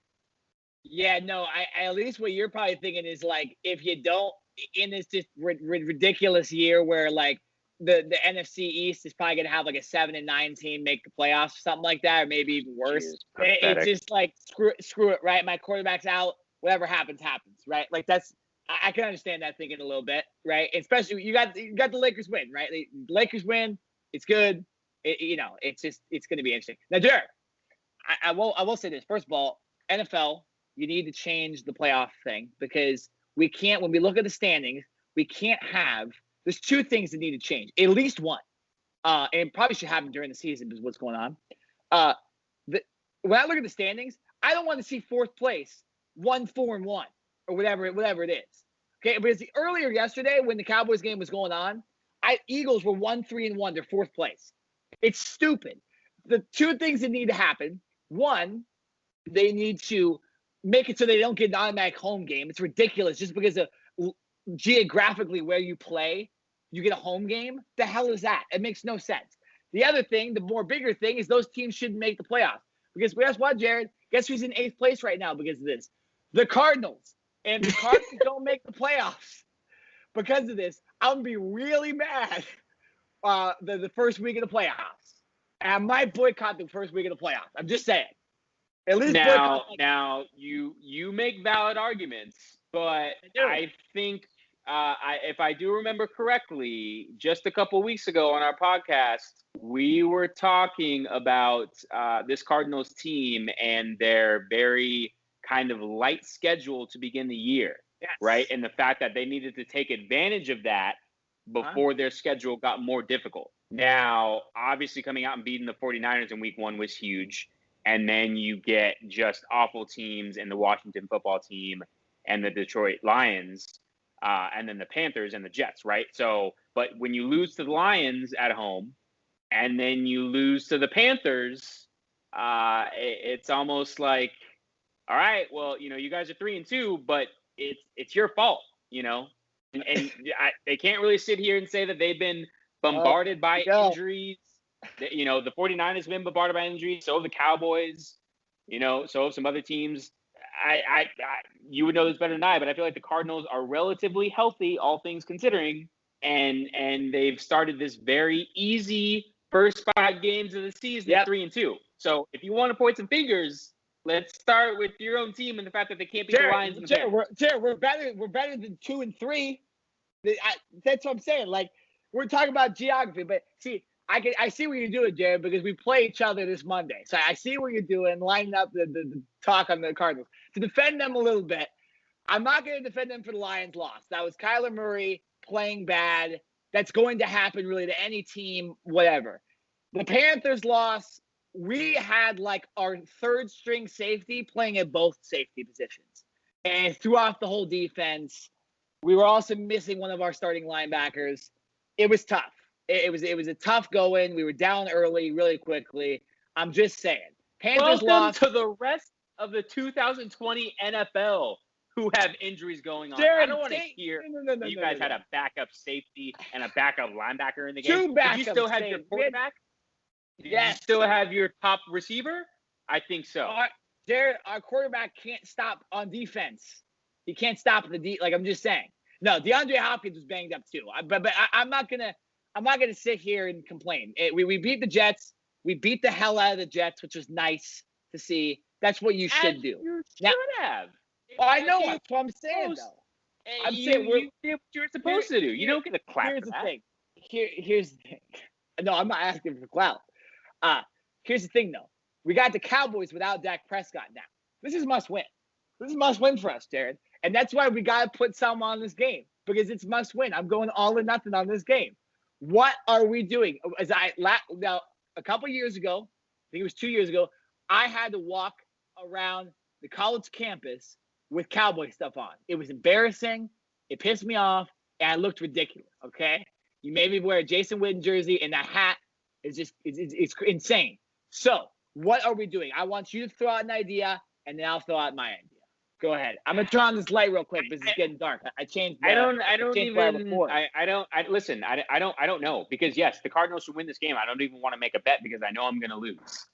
Yeah, no, I at least what you're probably thinking is if you don't in this just ridiculous year where the NFC East is probably going to have a 7-9 team make the playoffs or something like that, or maybe even worse. It's just screw it, right? My quarterback's out. Whatever happens, right? I can understand that thinking a little bit, right? Especially you got the Lakers win, right? The Lakers win. It's good. It's going to be interesting. Now, Jared, I will say this. First of all, NFL, you need to change the playoff thing because we can't. When we look at the standings, we can't have. There's 2 things that need to change, at least one, and probably should happen during the season because what's going on. When I look at the standings, I don't want to see 4th place 1-4-1 or whatever it is. Okay, because earlier yesterday when the Cowboys game was going on, Eagles were 1-3-1, they're 4th place. It's stupid. The 2 things that need to happen: one, they need to make it so they don't get an automatic home game. It's ridiculous just because of geographically where you play, you get a home game. The hell is that? It makes no sense. The other thing, the more bigger thing, is those teams shouldn't make the playoffs. Because guess what, Jared? Guess who's in 8th place right now because of this? The Cardinals. And the Cardinals don't make the playoffs because of this. I'm going to be really mad the first week of the playoffs. And I might boycott the first week of the playoffs. I'm just saying. At least now you make valid arguments, but I think if I do remember correctly, just a couple weeks ago on our podcast, we were talking about this Cardinals team and their very kind of light schedule to begin the year, right? And the fact that they needed to take advantage of that before their schedule got more difficult. Now, obviously coming out and beating the 49ers in week 1 was huge. And then you get just awful teams in the Washington football team and the Detroit Lions, and then the Panthers and the Jets, right? So, but when you lose to the Lions at home, and then you lose to the Panthers, it's almost like, all right, well, you guys are 3-2, but it's your fault, and they can't really sit here and say that they've been bombarded by injuries. The 49ers have been bombarded by injuries. So have the Cowboys. So have some other teams. You would know this better than I, but I feel like the Cardinals are relatively healthy, all things considering, and they've started this very easy first 5 games of the season at 3-2. So if you want to point some fingers, let's start with your own team and the fact that they can't beat the Lions. We're better than 2 and 3. That's what I'm saying. Like, we're talking about geography, but see, I see what you're doing, Jared, because we play each other this Monday. So I see what you're doing, lining up the talk on the Cardinals. To defend them a little bit, I'm not going to defend them for the Lions' loss. That was Kyler Murray playing bad. That's going to happen really to any team, whatever. The Panthers' loss, we had like our third string safety playing at both safety positions and threw off the whole defense. We were also missing one of our starting linebackers. It was tough. It was a tough going. We were down early, really quickly. I'm just saying. Panthers lost to the rest of the 2020 NFL who have injuries going on. Jared, I don't want to hear you guys had a backup safety and a backup linebacker in the game. Did you still have your quarterback? Did you still have your top receiver? I think so. Jared, our quarterback can't stop on defense. He can't stop like I'm just saying. No, DeAndre Hopkins was banged up too. But I'm not gonna sit here and complain. We beat the Jets. We beat the hell out of the Jets, which was nice to see. That's what you should do. You should have. Well, I know that's what I'm saying though. I'm saying you did what you're supposed to do. You don't get a clap. Here's the thing. Here's the thing. No, I'm not asking for clout. Here's the thing though. We got the Cowboys without Dak Prescott now. This is must win. This is must win for us, Jared. And that's why we got to put some on this game, because it's must win. I'm going all or nothing on this game. What are we doing? Now, a couple years ago, I think it was 2 years ago, I had to walk around the college campus with Cowboy stuff on. It was embarrassing. It pissed me off, and I looked ridiculous, okay? You made me wear a Jason Witten jersey, and that hat is just it's insane. So what are we doing? I want you to throw out an idea, and then I'll throw out my idea. Go ahead. I'm gonna turn on this light real quick because it's getting dark. I changed. I don't know, because yes, the Cardinals should win this game. I don't even want to make a bet because I know I'm gonna lose.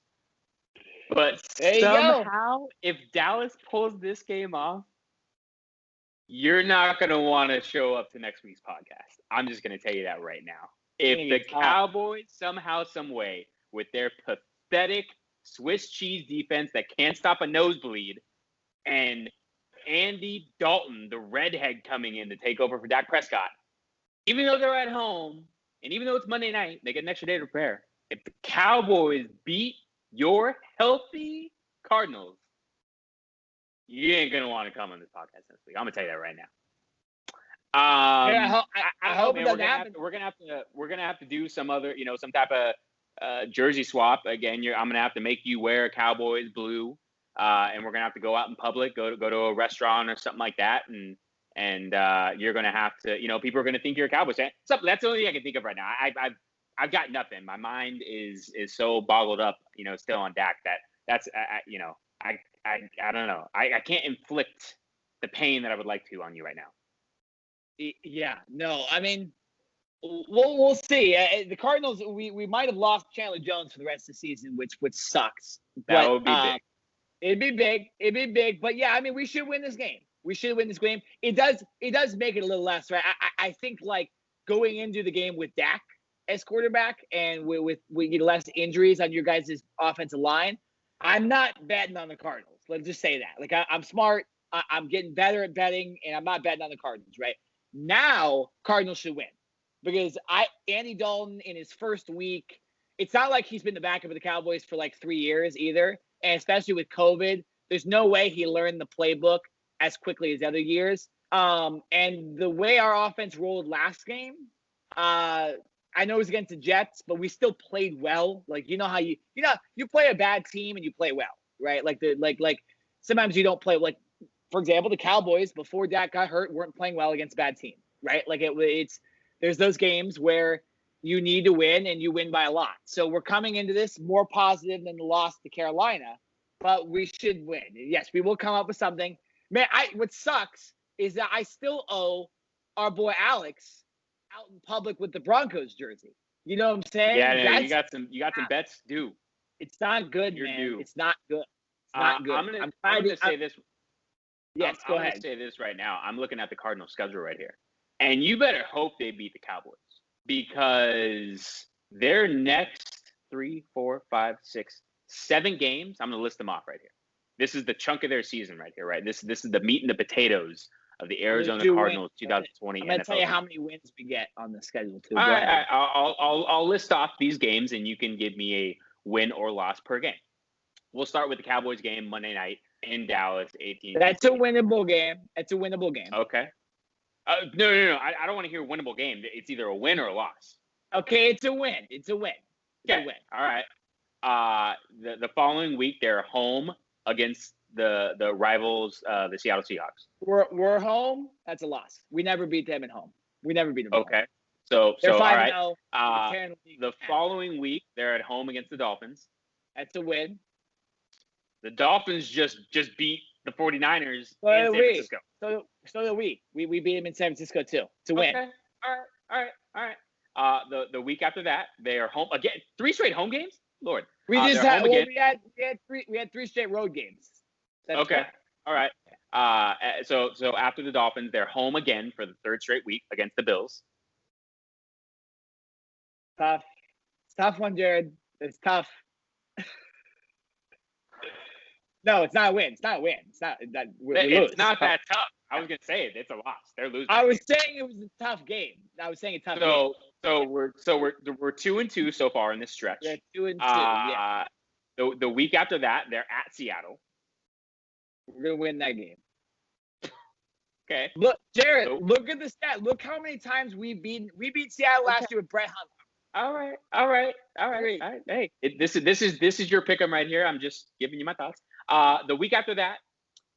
But somehow, if Dallas pulls this game off, you're not gonna want to show up to next week's podcast. I'm just gonna tell you that right now. If the Cowboys somehow, some way, with their pathetic Swiss cheese defense that can't stop a nosebleed, and Andy Dalton, the redhead, coming in to take over for Dak Prescott, even though they're at home, and even though it's Monday night, they get an extra day to prepare. If the Cowboys beat your healthy Cardinals, you ain't gonna want to come on this podcast next week. I'm gonna tell you that right now. I hope it doesn't happen. We're gonna have to do some other, some type of jersey swap again. I'm gonna have to make you wear a Cowboys blue. And we're gonna have to go out in public, go to a restaurant or something like that, and you're gonna have to, people are gonna think you're a Cowboys fan. That's the only thing I can think of right now. I've got nothing. My mind is so boggled up, still on Dak that's I don't know. I can't inflict the pain that I would like to on you right now. Yeah, no, I mean, we'll see. The Cardinals, we might have lost Chandler Jones for the rest of the season, which That sucks. would be big. It'd be big. But yeah, I mean, we should win this game. It does make it a little less, right? I think like going into the game with Dak as quarterback and with less injuries on your guys' offensive line, I'm not betting on the Cardinals. Let's just say that. Like I'm smart. I'm getting better at betting, and I'm not betting on the Cardinals, right? Now, Cardinals should win because Andy Dalton in his first week, it's not like he's been the backup of the Cowboys for like 3 years either. And especially with COVID, there's no way he learned the playbook as quickly as other years. And the way our offense rolled last game, I know it was against the Jets, but we still played well. Like, how you play a bad team and you play well, right? Like sometimes you don't play. Like for example, the Cowboys before Dak got hurt weren't playing well against bad teams, right? Like it's there's those games where you need to win and you win by a lot. So we're coming into this more positive than the loss to Carolina, but we should win. Yes, we will come up with something. Man, what sucks is that I still owe our boy Alex out in public with the Broncos jersey. You know what I'm saying? Yeah, you got some bets due. It's not good, You're man. due. It's not good. It's not good. I'm gonna say this. Yes, go ahead. I'm gonna say this right now. I'm looking at the Cardinals schedule right here, and you better hope they beat the Cowboys because their next 3, 4, 5, 6, 7 games. I'm gonna list them off right here. This is the chunk of their season right here, right? This is the meat and the potatoes of the Arizona Cardinals 2020 I'm going to tell you season. how many wins we get on the schedule, too. All right, I'll list off these games, and you can give me a win or loss per game. We'll start with the Cowboys game Monday night in Dallas, 18. That's a winnable game. That's a winnable game. Okay. No. I don't want to hear winnable game. It's either a win or a loss. Okay, it's a win. It's a win. Okay. All right. The following week, they're home against the rivals, the Seattle Seahawks. We're home. That's a loss. We never beat them at home. We never beat them. Okay. So they're all 5-0. right. The following week, they're at home against the Dolphins. That's a win. The Dolphins just beat the 49ers in San Francisco. So did we. We beat them in San Francisco too. It's a win. Okay. All right. The week after that, they are home again. 3 straight home games. Lord. We just had we had 3 straight road games. That's okay. Correct. All right. So after the Dolphins, they're home again for the 3rd straight week against the Bills. Tough. It's a tough one, Jared. It's tough. No, it's not a win. It's not a win. It's not that. It's not that tough. I was gonna say it's a loss. They're losing. I was saying it was a tough game. I was saying a tough game. So we're 2-2 so far in this stretch. They're 2-2. Yeah. The week after that, they're at Seattle. We're gonna win that game. Okay. Look, Jared. Look at the stat. Look how many times we beat Seattle last year with Brett Hunt. All right. Hey, this is your pick'em right here. I'm just giving you my thoughts. The week after that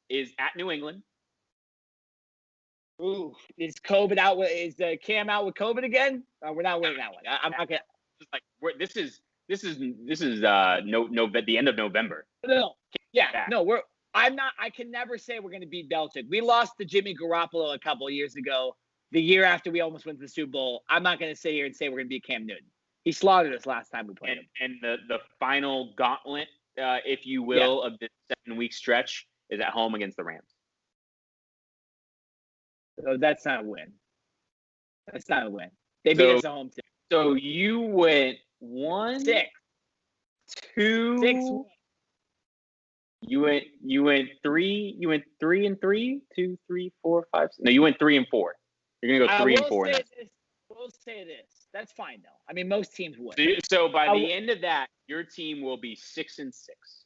is at New England. Ooh, is COVID out? Is Cam out with COVID again? We're not winning that one. I'm not gonna. Just like this is the end of November. No. Yeah. No. I'm not. I can never say we're gonna beat Belichick. We lost to Jimmy Garoppolo a couple of years ago. The year after we almost went to the Super Bowl. I'm not gonna sit here and say we're gonna beat Cam Newton. He slaughtered us last time we played him. And the final gauntlet, if you will, of this 7-week stretch is at home against the Rams. So that's not a win. That's not a win. They beat us at home too. So you went 1, 6, 2. 6. You went 3. You went 3 and 3. 2, 3, 4, 5. No, you went 3 and 4. You're gonna go 3 and 4. We'll say this. That's fine though. I mean, most teams would. So by the end of that, your team will be 6 and 6.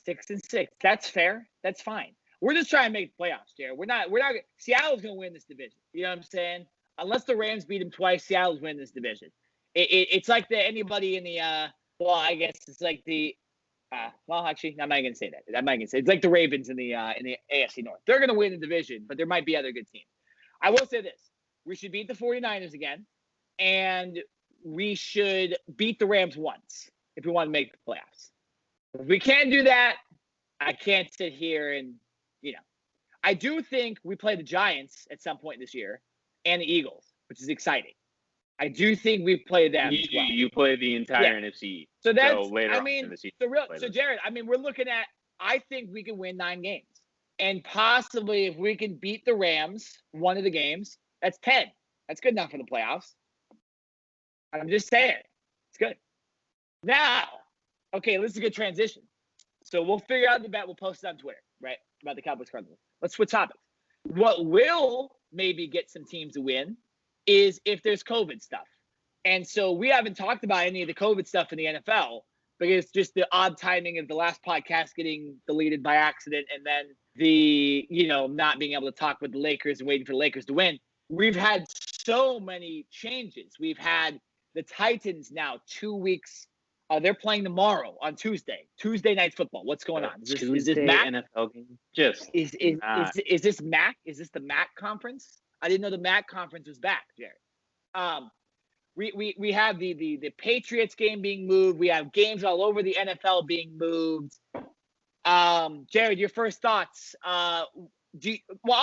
6 and 6. That's fair. That's fine. We're just trying to make the playoffs, Jared. We're not. Seattle's gonna win this division. You know what I'm saying? Unless the Rams beat them twice, Seattle's winning this division. It's like anybody in the. Well, I guess it's like the. Well, actually, I'm not gonna say that. I'm not gonna say it's like the Ravens in the AFC North. They're gonna win the division, but there might be other good teams. I will say this: we should beat the 49ers again, and we should beat the Rams once if we want to make the playoffs. If we can't do that, I can't sit here and. I do think we play the Giants at some point this year and the Eagles, which is exciting. I do think we play them as well. You play the entire NFC. So that's, later on in the season. So Jared, we're looking at, I think we can win 9 games. And possibly if we can beat the Rams, one of the games, that's 10. That's good enough for the playoffs. I'm just saying. It's good. Now, okay, this is a good transition. So we'll figure out the bet. We'll post it on Twitter, right, about the Cowboys Cardinals. Let's switch topics. What will maybe get some teams to win is if there's COVID stuff. And so we haven't talked about any of the COVID stuff in the NFL because just the odd timing of the last podcast getting deleted by accident and then the, not being able to talk with the Lakers and waiting for the Lakers to win. We've had so many changes. We've had the Titans now 2 weeks They're playing tomorrow on Tuesday. Tuesday night football. What's going on? Is this MAC? NFL game? Just is this MAC? Is this the MAC conference? I didn't know the MAC conference was back, Jared. We have the Patriots game being moved. We have games all over the NFL being moved. Jared, your first thoughts? I'll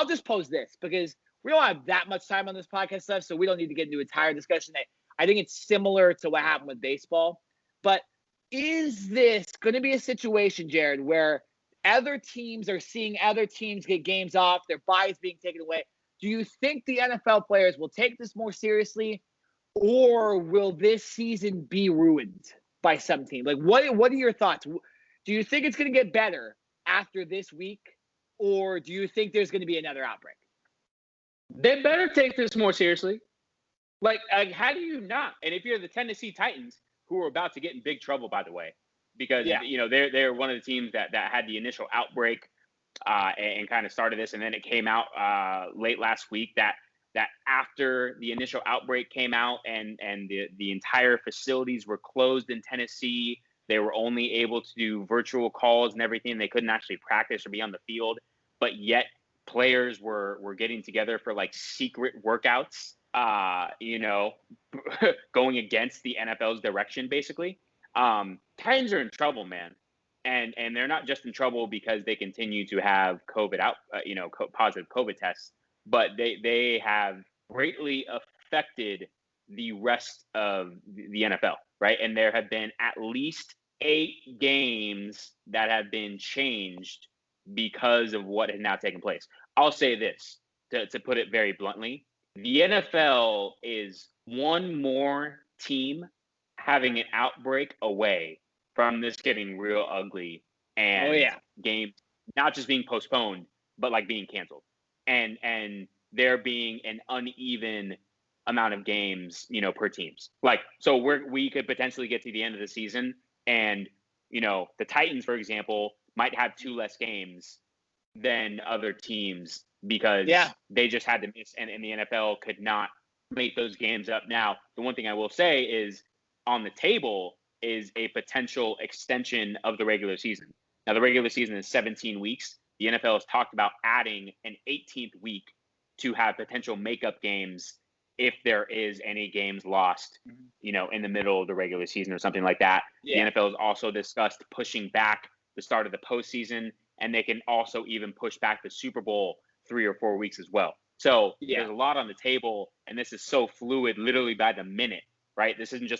just pose this because we don't have that much time on this podcast stuff, so we don't need to get into an entire discussion. I think it's similar to what happened with baseball. But is this going to be a situation, Jared, where other teams are seeing other teams get games off, their buys being taken away? Do you think the NFL players will take this more seriously, or will this season be ruined by some team? Like, what are your thoughts? Do you think it's going to get better after this week, or do you think there's going to be another outbreak? They better take this more seriously. Like, how do you not? And if you're the Tennessee Titans, who are about to get in big trouble, by the way, because they're one of the teams that had the initial outbreak and kind of started this, and then it came out late last week that after the initial outbreak came out and the entire facilities were closed in Tennessee, they were only able to do virtual calls and everything. They couldn't actually practice or be on the field, but yet players were getting together for like secret workouts. Going against the NFL's direction, basically. Titans are in trouble, man. And they're not just in trouble because they continue to have positive COVID tests, but they have greatly affected the rest of the NFL, right? And there have been at least 8 games that have been changed because of what has now taken place. I'll say this, to put it very bluntly. The NFL is one more team having an outbreak away from this getting real ugly and games not just being postponed, but like being canceled. And there being an uneven amount of games, per teams. Like, so we could potentially get to the end of the season and, the Titans, for example, might have 2 less games than other teams because they just had to miss, and the NFL could not make those games up. Now, the one thing I will say is on the table is a potential extension of the regular season. Now, the regular season is 17 weeks. The NFL has talked about adding an 18th week to have potential makeup games if there is any games lost, in the middle of the regular season or something like that. Yeah. The NFL has also discussed pushing back the start of the postseason, and they can also even push back the Super Bowl 3 or 4 weeks as well. So there's a lot on the table, and this is so fluid, literally by the minute, right? This isn't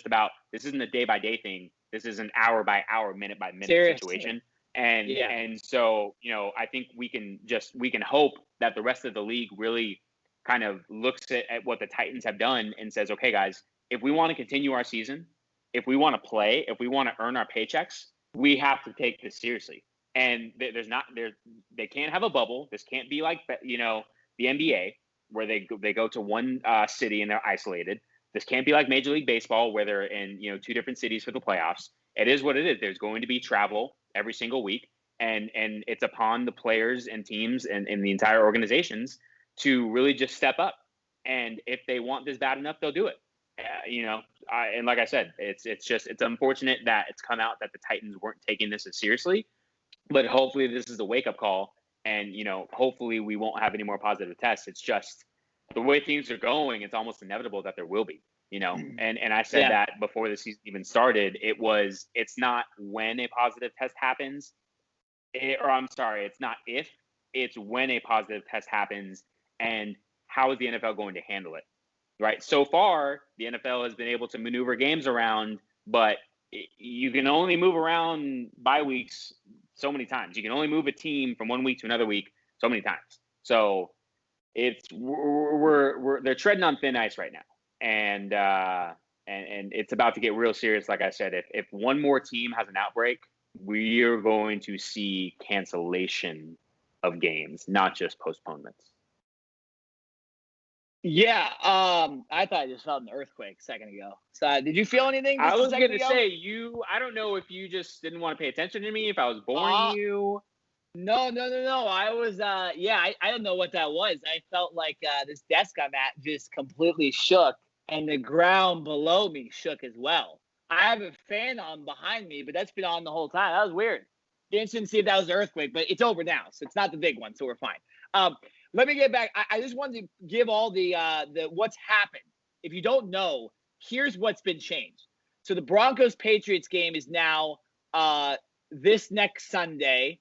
a day-by-day thing. This is an hour-by-hour, minute-by-minute situation. And so, I think we can hope that the rest of the league really kind of looks at what the Titans have done and says, okay, guys, if we want to continue our season, if we want to play, if we want to earn our paychecks, we have to take this seriously. And they can't have a bubble. This can't be like, the NBA where they go to one city and they're isolated. This can't be like Major League Baseball where they're in, 2 different cities for the playoffs. It is what it is. There's going to be travel every single week. And it's upon the players and teams and the entire organizations to really just step up. And if they want this bad enough, they'll do it. And like I said, it's unfortunate that it's come out that the Titans weren't taking this as seriously. But hopefully this is a wake-up call, and, hopefully we won't have any more positive tests. It's just the way things are going, it's almost inevitable that there will be, And I said that before the season even started. It's not when a positive test happens, it's not if, it's when a positive test happens, and how is the NFL going to handle it, right? So far, the NFL has been able to maneuver games around, but you can only move around bye weeks so many times. You can only move a team from one week to another week so many times. So they're treading on thin ice right now, and it's about to get real serious. Like I said, if one more team has an outbreak, we are going to see cancellation of games, not just postponements. Yeah, I thought I just felt an earthquake a second ago. So, did you feel anything? I was going to say I don't know if you just didn't want to pay attention to me, if I was boring you. No. I was, I don't know what that was. I felt like this desk I'm at just completely shook, and the ground below me shook as well. I have a fan on behind me, but that's been on the whole time. That was weird. Be interested to see if that was an earthquake, but it's over now, so it's not the big one, so we're fine. Let me get back. I just wanted to give all the what's happened. If you don't know, here's what's been changed. So the Broncos-Patriots game is now this next Sunday.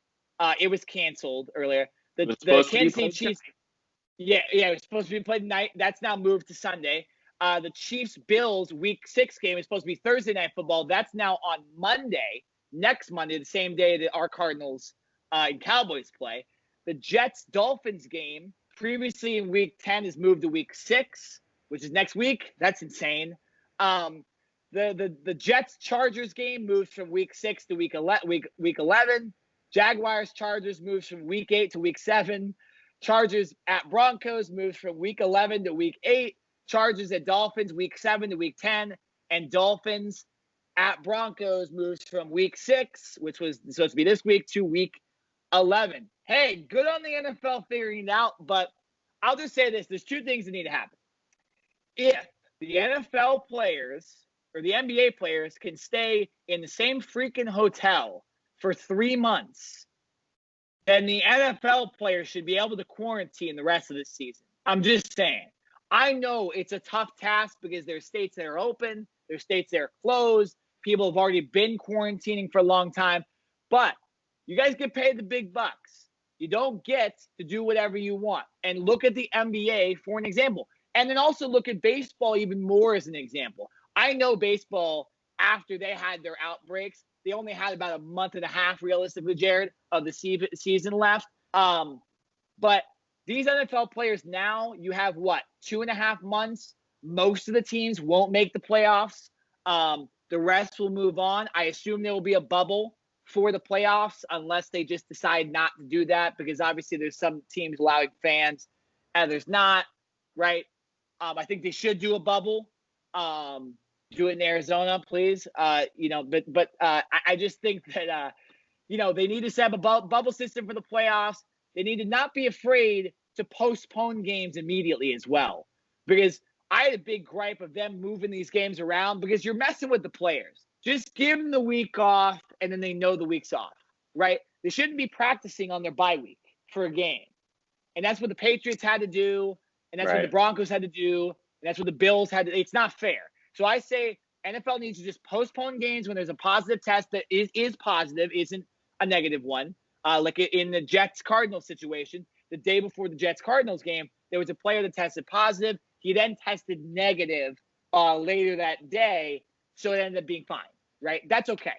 It was canceled earlier. The Kansas City Chiefs. Yeah, it was supposed to be played tonight. That's now moved to Sunday. The Chiefs-Bills Week 6 game is supposed to be Thursday Night Football. That's now on Monday, next Monday, the same day that our Cardinals and Cowboys play. The Jets-Dolphins game, previously in Week 10, is moved to Week 6, which is next week. That's insane. The Jets-Chargers game moves from Week 6 to Week 11. Jaguars-Chargers moves from Week 8 to Week 7. Chargers at Broncos moves from Week 11 to Week 8. Chargers at Dolphins, Week 7 to Week 10. And Dolphins at Broncos moves from Week 6, which was supposed to be this week, to Week 11. Hey, good on the NFL figuring it out, but I'll just say this. There's two things that need to happen. If the NFL players or the NBA players can stay in the same freaking hotel for 3 months, then the NFL players should be able to quarantine the rest of the season. I'm just saying. I know it's a tough task because there's states that are open, there's states that are closed. People have already been quarantining for a long time, but you guys get paid the big bucks. You don't get to do whatever you want. And look at the NBA for an example. And then also look at baseball even more as an example. I know baseball, after they had their outbreaks, they only had about a month and a half, realistically, Jared, of the season left. But these NFL players now, you have what, 2.5 months? Most of the teams won't make the playoffs. The rest will move on. I assume there will be a bubble for the playoffs unless they just decide not to do that, because obviously there's some teams allowing fans and there's not, right? I think they should do a bubble. Do it in Arizona, please. I just think that they need to set up a bubble system for the playoffs. They need to not be afraid to postpone games immediately as well, because I had a big gripe of them moving these games around because you're messing with the players. Just give them the week off, and then they know the week's off, right? They shouldn't be practicing on their bye week for a game. And that's what the Patriots had to do, and that's what the Broncos had to do, and that's what the Bills had to do. It's not fair. So I say NFL needs to just postpone games when there's a positive test that is positive, isn't a negative one. Like in the Jets-Cardinals situation, the day before the Jets-Cardinals game, there was a player that tested positive. He then tested negative later that day, so it ended up being fine, right? That's okay.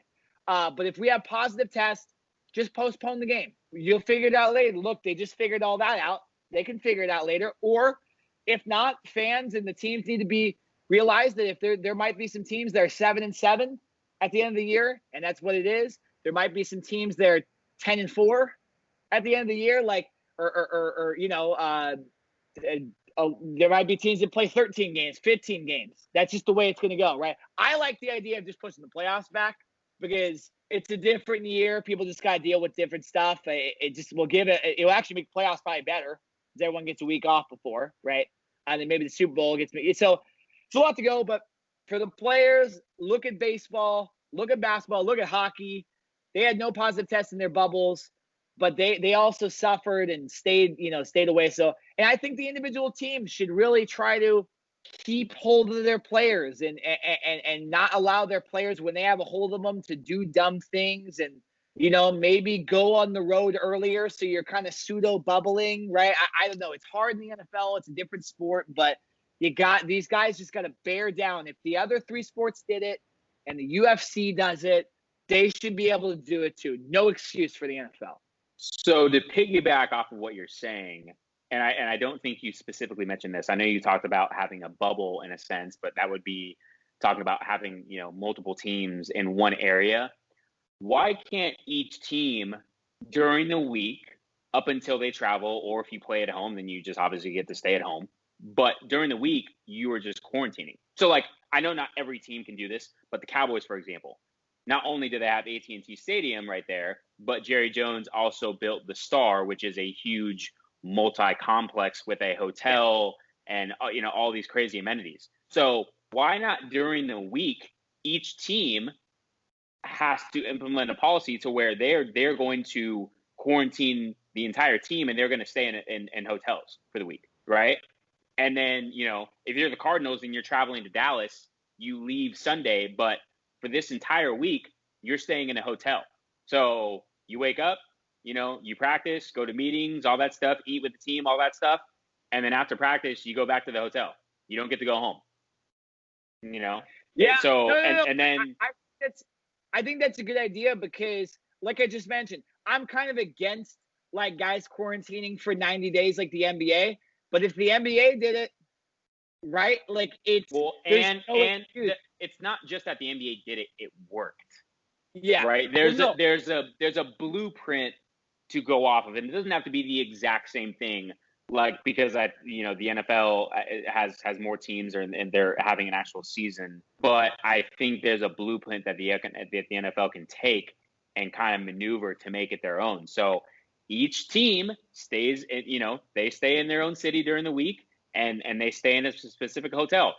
But if we have positive tests, just postpone the game. You'll figure it out later. Look, they just figured all that out. They can figure it out later. Or if not, fans and the teams need to realize that if there might be some teams that are 7-7 at the end of the year, and that's what it is. There might be some teams that are 10-4 at the end of the year, there might be teams that play 13 games, 15 games. That's just the way it's going to go, right? I like the idea of just pushing the playoffs back because it's a different year. People just got to deal with different stuff. It will actually make playoffs probably better because everyone gets a week off before, right? And then maybe the Super Bowl gets me. So it's a lot to go, but for the players, look at baseball, look at basketball, look at hockey. They had no positive tests in their bubbles, but they also suffered and stayed away. So, and I think the individual teams should really try to keep hold of their players and not allow their players, when they have a hold of them, to do dumb things and, maybe go on the road earlier. So you're kind of pseudo bubbling, right? I don't know. It's hard in the NFL. It's a different sport, but these guys just got to bear down. If the other 3 sports did it and the UFC does it, they should be able to do it too. No excuse for the NFL. So to piggyback off of what you're saying, and I don't think you specifically mentioned this. I know you talked about having a bubble in a sense, but that would be talking about having, multiple teams in one area. Why can't each team during the week up until they travel, or if you play at home, then you just obviously get to stay at home. But during the week, you are just quarantining. So I know not every team can do this, but the Cowboys, for example, not only do they have AT&T Stadium right there, but Jerry Jones also built the Star, which is a huge multi-complex with a hotel and all these crazy amenities. So why not during the week each team has to implement a policy to where they're going to quarantine the entire team and they're going to stay in hotels for the week, right? And then, if you're the Cardinals and you're traveling to Dallas, you leave Sunday, but for this entire week, you're staying in a hotel. So you wake up, you practice, go to meetings, all that stuff, eat with the team, all that stuff. And then after practice, you go back to the hotel. You don't get to go home. Yeah. So, No. and then I think that's a good idea because, like I just mentioned, I'm kind of against like guys quarantining for 90 days like the NBA. But if the NBA did it, right, like it's it's not just that the NBA did it; it worked. Yeah. Right. There's a blueprint to go off of, and it doesn't have to be the exact same thing. Like because the NFL has more teams and they're having an actual season, but I think there's a blueprint that the NFL can take and kind of maneuver to make it their own. So each team stays, they stay in their own city during the week, and they stay in a specific hotel.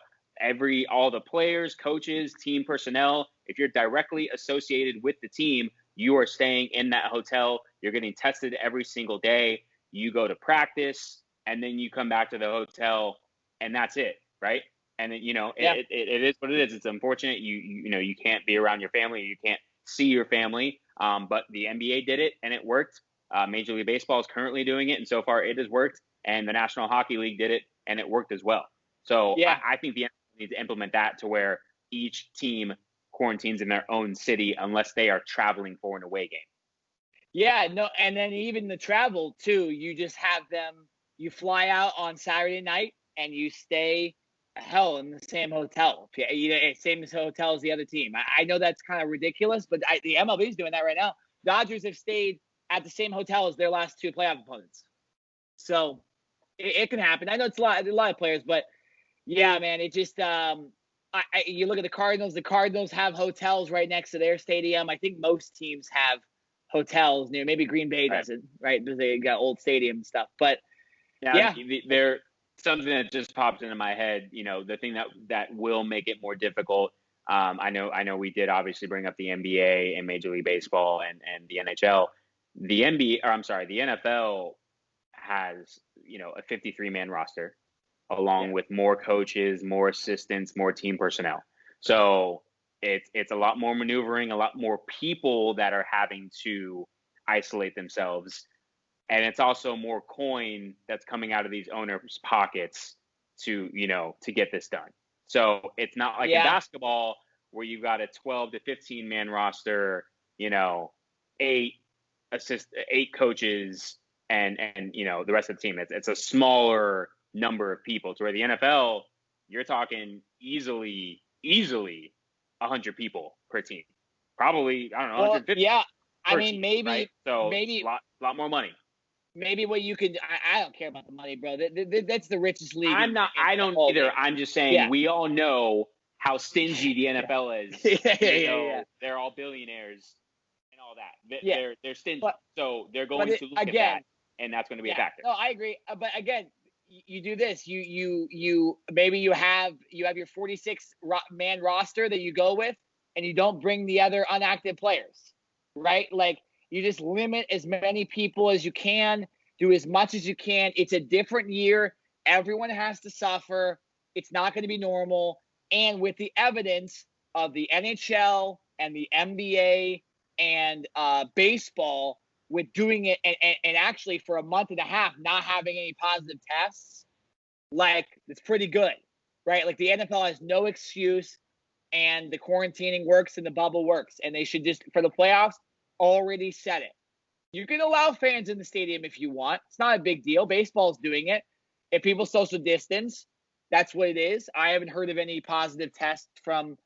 All the players, coaches, team personnel, if you're directly associated with the team, you are staying in that hotel. You're getting tested every single day. You go to practice, and then you come back to the hotel, and that's it, right? And it is what it is. It's unfortunate you can't be around your family, you can't see your family. But the NBA did it, and it worked. Major League Baseball is currently doing it, and so far it has worked. And the National Hockey League did it, and it worked as well. So I think the NFL needs to implement that to where each team quarantines in their own city unless they are traveling for an away game. Yeah, no, and then even the travel too, you just have them, you fly out on Saturday night and you stay in the same hotel. Same hotel as the other team. I know that's kind of ridiculous, but the MLB is doing that right now. Dodgers have stayed at the same hotel as their last two playoff opponents. So it can happen. I know it's a lot of players, but yeah, man, it just you look at the Cardinals. The Cardinals have hotels right next to their stadium. I think most teams have hotels near. Maybe Green Bay doesn't, right? Because they got old stadium and stuff. But yeah. They're something that just popped into my head. The thing that will make it more difficult. I know we did obviously bring up the NBA and Major League Baseball and the NHL. The NFL has a 53-man roster, along with more coaches, more assistants, more team personnel. So it's a lot more maneuvering, a lot more people that are having to isolate themselves. And it's also more coin that's coming out of these owners' pockets to get this done. So it's not like in basketball where you've got a 12 to 15-man roster, 8 coaches and the rest of the team. It's a smaller number of people. To where the NFL, you're talking easily 100 people per team. Probably, I don't know, 150. Yeah, I mean, team, maybe, right? So maybe a lot more money. Maybe what you could, I don't care about the money, bro. That's the richest league. I don't either. Game. I'm just saying we all know how stingy the NFL is. Yeah. They're all billionaires and all that. They're stingy, so they're going to look at that, and that's going to be a factor. No, I agree. But again, you do this. You maybe you have your 46-man roster that you go with, and you don't bring the other inactive players, right? Like you just limit as many people as you can, do as much as you can. It's a different year. Everyone has to suffer. It's not going to be normal. And with the evidence of the NHL and the NBA and baseball with doing it and actually for a month and a half not having any positive tests, like it's pretty good, right? Like the NFL has no excuse, and the quarantining works and the bubble works, and they should just, for the playoffs, already set it. You can allow fans in the stadium if you want. It's not a big deal. Baseball's doing it. If people social distance, that's what it is. I haven't heard of any positive tests from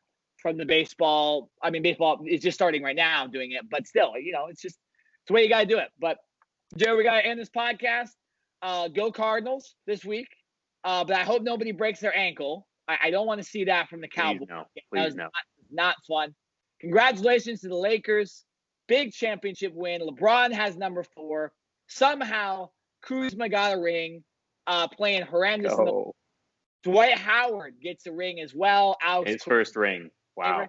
the baseball. I mean, baseball is just starting right now doing it, but still, it's the way you got to do it. But Joe, we got to end this podcast. Go Cardinals this week. But I hope nobody breaks their ankle. I don't want to see that from the Cowboys. Please no. Not fun. Congratulations to the Lakers. Big championship win. LeBron has number 4. Somehow, Kuzma got a ring, playing horrendous. Dwight Howard gets a ring as well. His first ring. Wow.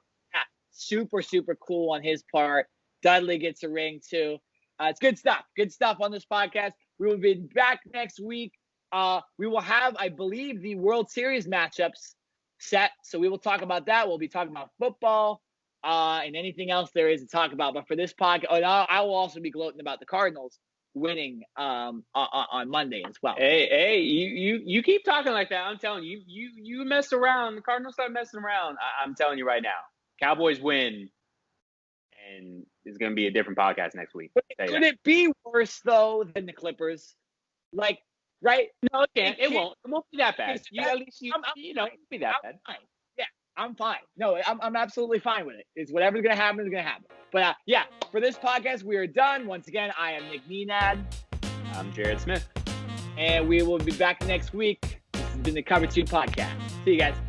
super, super cool on his part. Dudley gets a ring too. It's good stuff. Good stuff on this podcast. We will be back next week. We will have, I believe, the World Series matchups set. So we will talk about that. We'll be talking about football and anything else there is to talk about. But for this podcast, I will also be gloating about the Cardinals winning on Monday as well. Hey, you keep talking like that. I'm telling you, you messed around. The Cardinals start messing around. I'm telling you right now. Cowboys win, and it's going to be a different podcast next week. Could it be worse though than the Clippers? Like, right? No, it can't. It won't. It won't be that bad. At least it won't be that bad. Fine. Yeah, I'm fine. No, I'm absolutely fine with it. It's whatever's gonna happen is gonna happen. But yeah, for this podcast, we are done. Once again, I am Nick Nenad. I'm Jared Smith. And we will be back next week. This has been the Cover 2 podcast. See you guys.